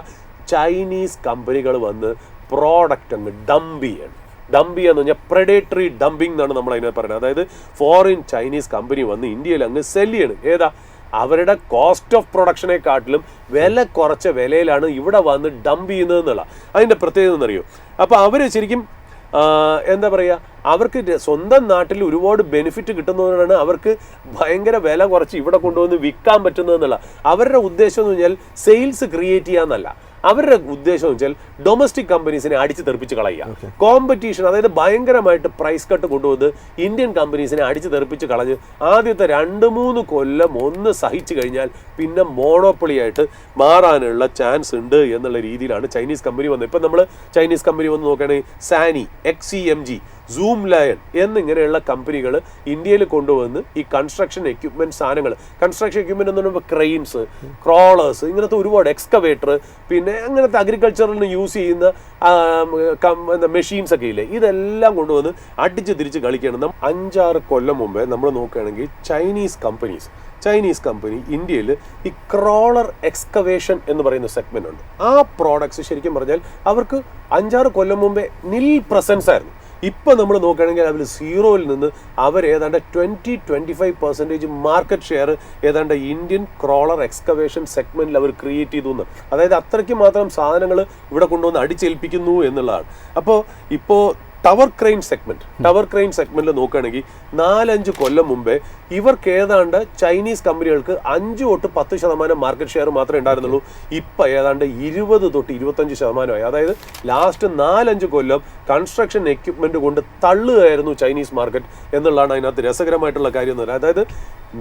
ചൈനീസ് കമ്പനികൾ വന്ന് പ്രോഡക്റ്റ് അങ്ങ് ഡംപ് ചെയ്യണം. ഡംപ് ചെയ്യാന്ന് പറഞ്ഞാൽ പ്രെഡേറ്ററി ഡംപിങ് എന്നാണ് നമ്മൾ അതിനെ പറയുന്നത്. അതായത് ഫോറിൻ ചൈനീസ് കമ്പനി വന്ന് ഇന്ത്യയിൽ അങ്ങ് സെല് ചെയ്യണം. ഏതാ? അവരുടെ കോസ്റ്റ് ഓഫ് പ്രൊഡക്ഷനെക്കാട്ടിലും വില കുറച്ച വിലയിലാണ് ഇവിടെ വന്ന് ഡംപ് ചെയ്യുന്നത് എന്നുള്ള അതിൻ്റെ പ്രത്യേകത എന്നറിയോ? അപ്പോൾ അവർ ശരിക്കും എന്താ പറയുക, അവർക്ക് സ്വന്തം നാട്ടിൽ ഒരുപാട് ബെനിഫിറ്റ് കിട്ടുന്നതുകൊണ്ടാണ് അവർക്ക് ഭയങ്കര വില കുറച്ച് ഇവിടെ കൊണ്ടുവന്ന് വിൽക്കാൻ പറ്റുന്നതെന്നുള്ള. അവരുടെ ഉദ്ദേശം എന്ന് പറഞ്ഞാൽ സെയിൽസ് ക്രിയേറ്റ് ചെയ്യാന്നല്ല, അവരുടെ ഉദ്ദേശം എന്ന് വെച്ചാൽ ഡൊമസ്റ്റിക് കമ്പനീസിനെ അടിച്ചു തെറിപ്പിച്ച് കളയുക. കോമ്പറ്റീഷൻ, അതായത് ഭയങ്കരമായിട്ട് പ്രൈസ് കട്ട് കൊണ്ടുവന്ന് ഇന്ത്യൻ കമ്പനീസിനെ അടിച്ചു തെറിപ്പിച്ച് കളഞ്ഞ് ആദ്യത്തെ 2-3 കൊല്ലം ഒന്ന് സഹിച്ചു കഴിഞ്ഞാൽ പിന്നെ മോണോപ്പൊളി ആയിട്ട് മാറാനുള്ള ചാൻസ് ഉണ്ട് എന്നുള്ള രീതിയിലാണ് ചൈനീസ് കമ്പനി വന്നത്. ഇപ്പം നമ്മൾ ചൈനീസ് കമ്പനി വന്ന് നോക്കുകയാണെങ്കിൽ സാനി, XCMG, സൂം ലയൺ എന്നിങ്ങനെയുള്ള കമ്പനികൾ ഇന്ത്യയിൽ കൊണ്ടുവന്ന് ഈ കൺസ്ട്രക്ഷൻ എക്യുപ്മെന്റ് സാധനങ്ങൾ, കൺസ്ട്രക്ഷൻ എക്യുപ്മെന്റ് എന്ന് പറയുമ്പോൾ ക്രെയിൻസ്, ക്രോളേഴ്സ്, ഇങ്ങനത്തെ ഒരുപാട് എക്സ്കവേറ്റർ, പിന്നെ അങ്ങനത്തെ അഗ്രികൾച്ചറിന് യൂസ് ചെയ്യുന്ന മെഷീൻസ് ഒക്കെ ഇല്ലേ, ഇതെല്ലാം കൊണ്ടുവന്ന് അടിച്ച് തിരിച്ച് കളിക്കണം. 5-6 കൊല്ലം മുമ്പേ നമ്മൾ നോക്കുകയാണെങ്കിൽ ചൈനീസ് കമ്പനി ഇന്ത്യയിൽ ഈ ക്രോളർ എക്സ്കവേഷൻ എന്ന് പറയുന്ന സെഗ്മെന്റ് ഉണ്ട്. ആ പ്രോഡക്ട്സ് ശരിക്കും പറഞ്ഞാൽ അവർക്ക് 5-6 കൊല്ലം മുമ്പേ നിൽ പ്രസൻസ് ആയിരുന്നു. ഇപ്പം നമ്മൾ നോക്കുകയാണെങ്കിൽ അവർ സീറോയിൽ നിന്ന് അവർ ഏതാണ്ട് 20-25% മാർക്കറ്റ് ഷെയർ ഏതാണ്ട് ഇന്ത്യൻ ക്രോളർ എക്സ്കവേഷൻ സെഗ്മെന്റിൽ അവർ ക്രിയേറ്റ് ചെയ്തു എന്ന്. അതായത് അത്രയ്ക്ക് മാത്രം സാധനങ്ങൾ ഇവിടെ കൊണ്ടുവന്ന് അടിച്ചേൽപ്പിക്കുന്നു എന്നുള്ളതാണ്. അപ്പോൾ ഇപ്പോൾ ടവർ ക്രെയിൻ സെഗ്മെന്റിൽ നോക്കുകയാണെങ്കിൽ 4-5 കൊല്ലം മുമ്പേ ഇവർക്ക് ഏതാണ്ട് ചൈനീസ് കമ്പനികൾക്ക് 5-10% മാർക്കറ്റ് ഷെയർ മാത്രമേ ഉണ്ടായിരുന്നുള്ളൂ. ഇപ്പം ഏതാണ്ട് 20-25%. അതായത് ലാസ്റ്റ് 4-5 കൊല്ലം കൺസ്ട്രക്ഷൻ എക്യുപ്മെന്റ് കൊണ്ട് തള്ളുകയായിരുന്നു ചൈനീസ് മാർക്കറ്റ് എന്നുള്ളതാണ് അതിനകത്ത് രസകരമായിട്ടുള്ള കാര്യം എന്ന് പറയുന്നത്. അതായത്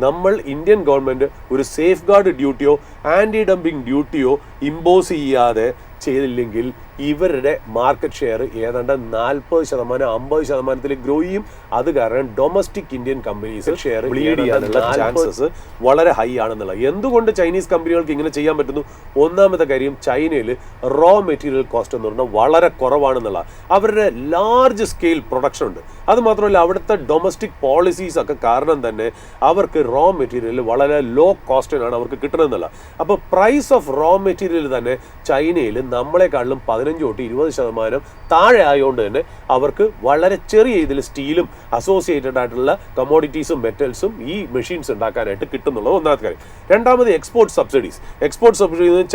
നമ്മൾ ഇന്ത്യൻ ഗവൺമെന്റ് ഒരു സേഫ് ഗാർഡ് ഡ്യൂട്ടിയോ ആന്റി ഡംപിങ് ഡ്യൂട്ടിയോ ഇമ്പോസ് ചെയ്യാതെ ചെയ്തില്ലെങ്കിൽ ഇവരുടെ മാർക്കറ്റ് ഷെയർ ഏതാണ്ട് 40%-50% ഗ്രോ ചെയ്യും. അത് കാരണം domestic Indian companies share lead ചെയ്യാനുള്ള ചാൻസസ് വളരെ ഹൈ ആണെന്നുള്ളത്. എന്തുകൊണ്ട് ചൈനീസ് കമ്പനികൾക്ക് ഇങ്ങനെ ചെയ്യാൻ പറ്റുന്നു? ഒന്നാമത്തെ കാര്യം, ചൈനയിൽ റോ മെറ്റീരിയൽ കോസ്റ്റ് എന്ന് പറഞ്ഞാൽ വളരെ കുറവാണെന്നുള്ള അവരുടെ ലാർജ് സ്കെയിൽ പ്രൊഡക്ഷൻ ഉണ്ട്. അത് മാത്രമല്ല അവിടുത്തെ ഡൊമസ്റ്റിക് പോളിസീസ് ഒക്കെ കാരണം തന്നെ അവർക്ക് റോ മെറ്റീരിയൽ വളരെ ലോ കോസ്റ്റിനാണ് അവർക്ക് കിട്ടുന്നതെന്നുള്ള. അപ്പോൾ പ്രൈസ് ഓഫ് റോ മെറ്റീരിയൽ തന്നെ ചൈനയിൽ നമ്മളെക്കാളും 15-20% താഴെ ആയതുകൊണ്ട് തന്നെ അവർക്ക് വളരെ ചെറിയ ഇതിൽ സ്റ്റീലും അസോസിയേറ്റഡ് ആയിട്ടുള്ള കമോഡിറ്റീസും മെറ്റൽസും ഈ മെഷീൻസ് ഉണ്ടാക്കാനായിട്ട് കിട്ടുന്നുള്ളത് ഒന്നാമത്തെ കാര്യം. രണ്ടാമത് എക്സ്പോർട്ട് സബ്സിഡീസ്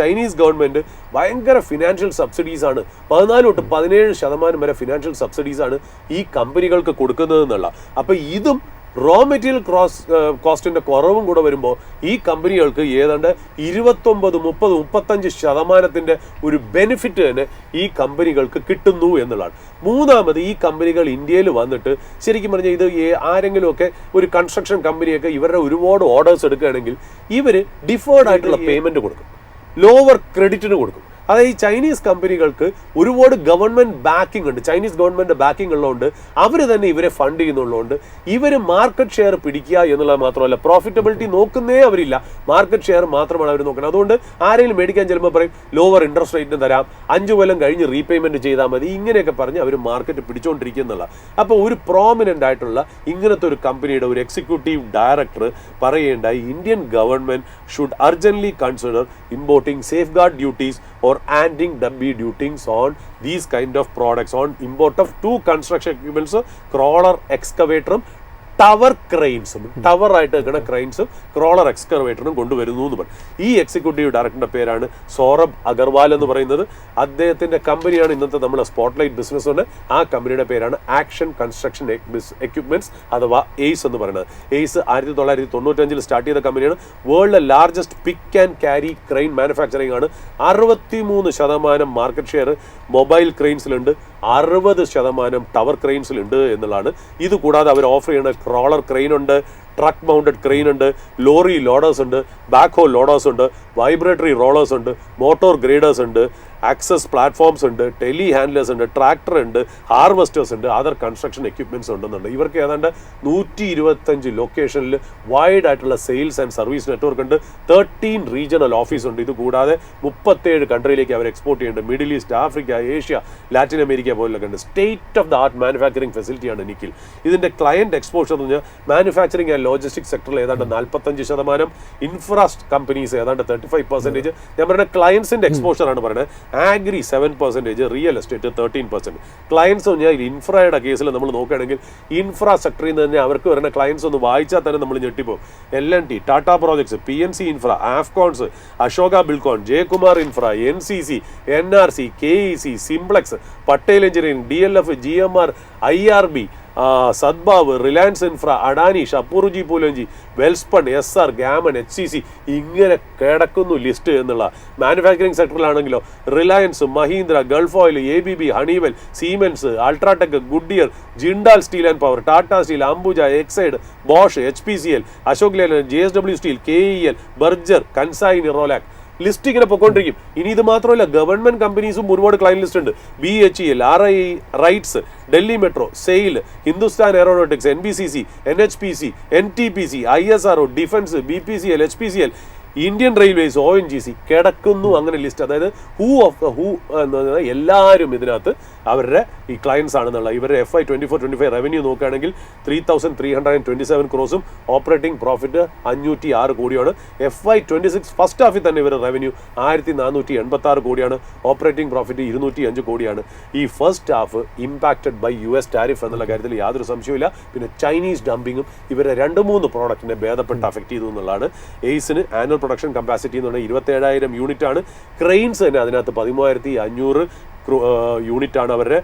ചൈനീസ് ഗവൺമെന്റ് ഭയങ്കര ഫിനാൻഷ്യൽ സബ്സിഡീസ് ആണ്. 14-17% വരെ ഫിനാൻഷ്യൽ സബ്സിഡീസ് ആണ് ഈ കമ്പനികൾക്ക് കൊടുക്കുന്നത് എന്നുള്ള. അപ്പൊ ഇതും റോ മെറ്റീരിയൽ കോസ്റ്റിന്റെ കുറവും കൂടെ വരുമ്പോൾ ഈ കമ്പനികൾക്ക് ഏതാണ്ട് 29-30-35% ഒരു ബെനിഫിറ്റ് തന്നെ ഈ കമ്പനികൾക്ക് കിട്ടുന്നു എന്നുള്ളതാണ്. മൂന്നാമത്, ഈ കമ്പനികൾ ഇന്ത്യയിൽ വന്നിട്ട് ശരിക്കും പറഞ്ഞാൽ ഇത് ആരെങ്കിലുമൊക്കെ ഒരു കൺസ്ട്രക്ഷൻ കമ്പനിയൊക്കെ ഇവരുടെ ഒരുപാട് ഓർഡേഴ്സ് എടുക്കുകയാണെങ്കിൽ ഇവർ ഡിഫേർഡ് ആയിട്ടുള്ള പേയ്മെന്റ് കൊടുക്കും, ലോവർ ക്രെഡിറ്റിന് കൊടുക്കും. അതായത് ഈ ചൈനീസ് കമ്പനികൾക്ക് ഒരുപാട് ഗവൺമെന്റ് ബാക്കിംഗ് ഉണ്ട്. ചൈനീസ് ഗവൺമെന്റ് ബാക്കിംഗ് ഉള്ളതുകൊണ്ട് അവർ തന്നെ ഇവരെ ഫണ്ട് ചെയ്യുന്നുള്ളതുകൊണ്ട് ഇവർ മാർക്കറ്റ് ഷെയർ പിടിക്കുക എന്നുള്ളത് മാത്രമല്ല, പ്രോഫിറ്റബിലിറ്റി നോക്കുന്നേ അവരില്ല, മാർക്കറ്റ് ഷെയർ മാത്രമാണ് അവർ നോക്കുന്നത്. അതുകൊണ്ട് ആരെങ്കിലും മേടിക്കാൻ ചെല്ലുമ്പോൾ പറയും ലോവർ ഇൻട്രസ്റ്റ് റേറ്റിന് തരാം, 5 കൊല്ലം കഴിഞ്ഞ് റീപേയ്മെന്റ് ചെയ്താൽ മതി, ഇങ്ങനെയൊക്കെ പറഞ്ഞ് അവർ മാർക്കറ്റ് പിടിച്ചുകൊണ്ടിരിക്കുന്നുള്ള. അപ്പോൾ ഒരു പ്രോമിനന്റ് ആയിട്ടുള്ള ഇങ്ങനത്തെ ഒരു കമ്പനിയുടെ ഒരു എക്സിക്യൂട്ടീവ് ഡയറക്ടർ പറയേണ്ടായി Indian government should urgently consider importing safeguard duties or anti-dumping duties on these kind of products on import of 2 construction equipments, crawler excavator, tower ക്രെയിൻസും, ടവർ ആയിട്ട് വെക്കുന്ന ക്രെയിൻസും ക്രോളർ എക്സ്കവേറ്ററും കൊണ്ടുവരുന്നു എന്ന് പറയും. ഈ എക്സിക്യൂട്ടീവ് ഡയറക്ടറിന്റെ പേരാണ് സൗരഭ് അഗർവാൾ എന്ന് പറയുന്നത്. അദ്ദേഹത്തിന്റെ കമ്പനിയാണ് ഇന്നത്തെ നമ്മുടെ സ്പോട്ട്ലൈറ്റ് ബിസിനസ് ഉണ്ട്. ആ കമ്പനിയുടെ പേരാണ് ആക്ഷൻ കൺസ്ട്രക്ഷൻ എക്യുപ്മെന്റ്സ് അഥവാ എയ്സ് എന്ന് പറയുന്നത്. എയ്സ് 1995 സ്റ്റാർട്ട് ചെയ്ത കമ്പനിയാണ്. വേൾഡിലെ largest pick and carry crane manufacturing ആണ്. 63% മാർക്കറ്റ് ഷെയർ മൊബൈൽ ക്രെയിൻസിലുണ്ട്, 60% ടവർ ക്രെയിൻസിലുണ്ട് എന്നുള്ളതാണ്. ഇത് കൂടാതെ അവർ ഓഫർ ചെയ്യുന്ന ക്രോളർ ക്രെയിൻ ഉണ്ട്, ട്രക്ക് മൗണ്ടഡ് ക്രെയിൻ ഉണ്ട്, ലോറി ലോഡേഴ്സ് ഉണ്ട്, ബാക്ക് ഹോൾ ലോഡേഴ്സ് ഉണ്ട്, വൈബ്രേറ്ററി റോളേഴ്സ് ഉണ്ട്, മോട്ടോർ ഗ്രേഡേഴ്സ് ഉണ്ട്, ആക്സസ് പ്ലാറ്റ്ഫോംസ് ഉണ്ട്, ടെലി ഹാൻഡ്ലേഴ്സ് ഉണ്ട്, ട്രാക്ടർ ഉണ്ട്, ഹാർവെസ്റ്റേഴ്സ് ഉണ്ട്, അതർ കൺസ്ട്രക്ഷൻ എക്യുപ്മെന്റ്സ് ഉണ്ടെന്നുണ്ട്. ഇവർക്ക് ഏതാണ്ട് 125 ലൊക്കേഷനിൽ വൈഡ് ആയിട്ടുള്ള സെയിൽസ് ആൻഡ് സർവീസ് നെറ്റ്വർക്ക് ഉണ്ട്. 13 റീജിയണൽ ഓഫീസ് ഉണ്ട്. ഇത് കൂടാതെ 37 കൺട്രിയിലേക്ക് അവർ എക്സ്പോർട്ട് ചെയ്യുന്നുണ്ട്. Middle East, Africa, Asia, Latin America പോലൊക്കെ ഉണ്ട്. State of the art manufacturing ഫെസിലിറ്റിയാണ് നിക്കിൽ. ഇതിന്റെ ക്ലയന്റ് എക്സ്പോഷർ എന്ന് പറഞ്ഞാൽ മാനുഫാക്ചറിംഗ് ആൻഡ് ലോജിസ്റ്റിക്സ് സെക്ടറിൽ ഏതാണ്ട് 45%, ഇൻഫ്രാസ്റ്റ് കമ്പനീസ് ഏതാണ്ട് 35%. ഞാൻ പറയുന്ന ക്ലയൻസിന്റെ എക്സ്പോഷർ ആണ് പറയുന്നത്. Agri 7%, real estate 13%. ക്ലയൻസ് പറഞ്ഞാൽ ഇൻഫ്രയുടെ കേസിൽ നമ്മൾ നോക്കുകയാണെങ്കിൽ ഇൻഫ്രാ സെക്ടറിൽ നിന്ന് തന്നെ അവർക്ക് വരുന്ന ക്ലയൻസ് ഒന്ന് വായിച്ചാൽ തന്നെ നമ്മൾ ഞെട്ടിപ്പോകും. LNT, Tata projects, PNC infra, Afcons, Ashoka Buildcon, Jayakumar infra, NCC, NRC, KEC, Simplex, Patel engineering, DLF, GMR, IRB, Sadbhav, Reliance infra, Adani, Shapoorji Pallonji, Welspun, SR, Gammon, HCC, ഇങ്ങനെ കിടക്കുന്നു ലിസ്റ്റ് എന്നുള്ള. മാനുഫാക്ചറിംഗ് സെക്ടറിലാണെങ്കിലോ Reliance, Mahindra, Gulf Oil, ABB, Honeywell, Siemens, UltraTech, Goodyear, Jindal steel and power, Tata steel, Ambuja, Exide, Bosch, HPCL, Ashok Leyland, JSW steel, KEL, Berger, Kansai, Nerolac, list ഇങ്ങനെ പൊക്കോണ്ടിരിക്കും. ഇനി ഇത് മാത്രമല്ല, government കമ്പനീസും ഒരുപാട് client list ഉണ്ട്. BHEL, RIE, rights, Delhi metro, sale, Hindustan aeronautics, NBCC, NHPC, NTPC, ISRO, defence, BPCL, HPCL, Indian railways, ONGC കിടക്കുന്നു. അങ്ങനെ list, അതായത് who എന്ന് പറഞ്ഞാൽ എല്ലാവരും ഇതിനകത്ത് അവരുടെ ഈ ക്ലയൻസ് ആണെന്നുള്ള. ഇവരുടെ FY 24-25 റവന്യൂ നോക്കുകയാണെങ്കിൽ 3,327 crores, ഓപ്പറേറ്റിംഗ് പ്രോഫിറ്റ് 506 കോടിയാണ്. FY 26 ഫസ്റ്റ് ഹാഫിൽ തന്നെ ഇവരുടെ റവന്യൂ 1,486 കോടിയാണ്, ഓപ്പറേറ്റിംഗ് പ്രോഫിറ്റ് 205 കോടിയാണ്. ഈ first half impacted by US tariff എന്നുള്ള കാര്യത്തിൽ യാതൊരു സംശയമില്ല. പിന്നെ ചൈനീസ് ഡംപിങ്ങും ഇവരുടെ 2-3 പ്രോഡക്റ്റിനെ ഭേദപ്പെട്ട് അഫക്ട് ചെയ്തു എന്നുള്ളതാണ്. എയ്സിന് ആനുവൽ പ്രൊഡക്ഷൻ കപ്പാസിറ്റി എന്ന് പറഞ്ഞാൽ 27,000 യൂണിറ്റ് ആണ്. ക്രെയിൻസ് തന്നെ അതിനകത്ത് 13,500 യൂണിറ്റ് ആണ് അവരുടെ.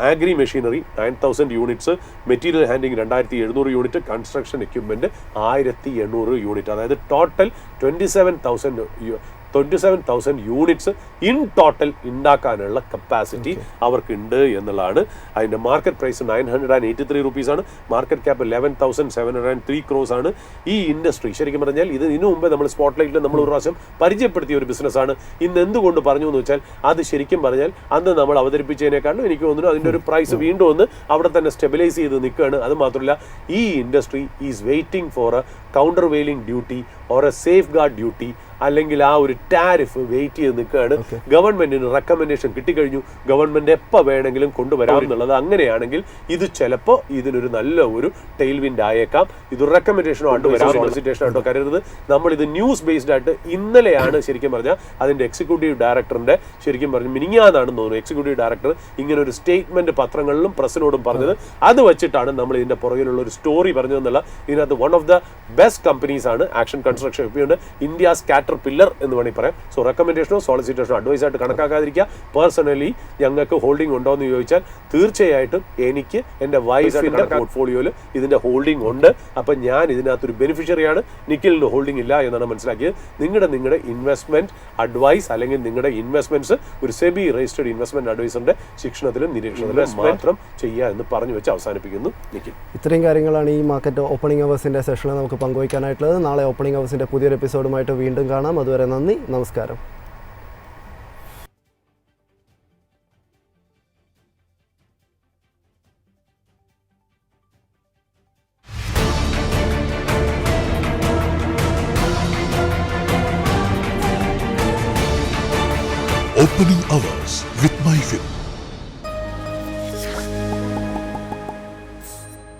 Agri machinery 9,000 units, material handing 2,700 unit, construction equipment 1,800 unit. അതായത് ടോട്ടൽ 27,000 യൂണിറ്റ്സ് ഇൻ ടോട്ടൽ ഉണ്ടാക്കാനുള്ള കപ്പാസിറ്റി അവർക്കുണ്ട് എന്നുള്ളതാണ്. അതിൻ്റെ മാർക്കറ്റ് പ്രൈസ് 983 റുപ്പീസാണ്. മാർക്കറ്റ് ക്യാപ്പ് 11,703 crores ആണ്. ഈ ഇൻഡസ്ട്രി ശരിക്കും പറഞ്ഞാൽ ഇതിനു മുമ്പേ നമ്മൾ സ്പോട്ട്ലൈറ്റിൽ നമ്മൾ ഒരു പ്രാവശ്യം പരിചയപ്പെടുത്തിയ ഒരു ബിസിനസ്സാണ്. ഇന്ന് എന്തുകൊണ്ട് പറഞ്ഞു എന്ന് വെച്ചാൽ അത് ശരിക്കും പറഞ്ഞാൽ അന്ന് നമ്മൾ അവതരിപ്പിച്ചതിനേക്കാളും എനിക്ക് തോന്നുന്നു അതിൻ്റെ ഒരു പ്രൈസ് വീണ്ടും ഒന്ന് അവിടെ തന്നെ സ്റ്റെബിലൈസ് ചെയ്ത് നിൽക്കുകയാണ്. അത് മാത്രമല്ല, ഈ industry is waiting for A counter vailing duty or A safe guard duty, അല്ലെങ്കിൽ ആ ഒരു ടാരിഫ് വെയിറ്റ് ചെയ്ത് നിൽക്കുകയാണ്. ഗവൺമെന്റിന് റെക്കമെൻഡേഷൻ കിട്ടിക്കഴിഞ്ഞു, ഗവൺമെന്റ് എപ്പോൾ വേണമെങ്കിലും കൊണ്ടുവരാം എന്നുള്ളത്. അങ്ങനെയാണെങ്കിൽ ഇത് ചിലപ്പോൾ ഇതിനൊരു നല്ല ഒരു ടെയിൽ വിൻഡ് ആയേക്കാം. ഇത് റെക്കമെൻഡേഷനോ അഡ്വൈസോ സോളിസിറ്റേഷനോ ആയിട്ടോ കരുതരുത്. നമ്മളിത് ന്യൂസ് ബേസ്ഡ് ആയിട്ട് ഇന്നലെയാണ് ശരിക്കും പറഞ്ഞാൽ അതിൻ്റെ എക്സിക്യൂട്ടീവ് ഡയറക്ടറിന്റെ ശരിക്കും പറഞ്ഞു മിനിഞ്ഞാന്നാണെന്ന് തോന്നുന്നു എക്സിക്യൂട്ടീവ് ഡയറക്ടർ ഇങ്ങനെ ഒരു സ്റ്റേറ്റ്മെന്റ് പത്രങ്ങളിലും പ്രസിനോടും പറഞ്ഞത്. അത് വെച്ചിട്ടാണ് നമ്മൾ ഇതിന്റെ പുറകിലുള്ള ഒരു സ്റ്റോറി പറഞ്ഞതെന്നുള്ള. ഇതിനകത്ത് one of the best companies ആണ് Action construction equipment, India's pillar എന്ന് വേണമെങ്കിൽ പറയാം. സോ റെക്കമെൻഡേഷനോ സോളിസിറ്റേഷനോ അഡ്വൈസ് ആയിട്ട് കണക്കാക്കാതിരിക്കുക. പേഴ്സണലി ഞങ്ങൾക്ക് ഹോൾഡിംഗ് ഉണ്ടോ എന്ന് ചോദിച്ചാൽ തീർച്ചയായിട്ടും എനിക്ക് എൻ്റെ വൈഫിൻ്റെ പോർട്ട്ഫോളിയോയിൽ ഇതിൻ്റെ ഹോൾഡിംഗ് ഉണ്ട്. അപ്പം ഞാൻ ഇതിനകത്തൊരു ബെനിഫിഷ്യറിയാണ്. നിഖിലിന് ഹോൾഡിംഗ് ഇല്ല എന്നാണ് മനസ്സിലാക്കിയത്. നിങ്ങളുടെ ഇൻവെസ്റ്റ്മെന്റ് അഡ്വൈസ് അല്ലെങ്കിൽ നിങ്ങളുടെ ഇൻവെസ്റ്റ്മെന്റ്സ് ഒരു സെബി രജിസ്റ്റേർഡ് ഇൻവെസ്റ്റ്മെന്റ് അഡ്വൈസറിന്റെ ശിക്ഷണത്തിലും നിരീക്ഷണത്തിലും മാത്രം ചെയ്യുക എന്ന് പറഞ്ഞു വെച്ച് അവസാനിപ്പിക്കുന്നു. നിഖിൽ, ഇത്രയും കാര്യങ്ങളാണ് ഈ മാർക്കറ്റ് ഓപ്പണിംഗ് അവേഴ്സിൻ്റെ സെഷനിൽ നമുക്ക് പങ്കുവയ്ക്കാനായിട്ടുള്ളത്. നാളെ ഓപ്പണിംഗ് അവേഴ്സിൻ്റെ പുതിയൊരു എപ്പിസോഡുമായിട്ട് വീണ്ടും കാണാം. അതുവരെ നന്ദി, നമസ്കാരം. Opening hours with MyFin.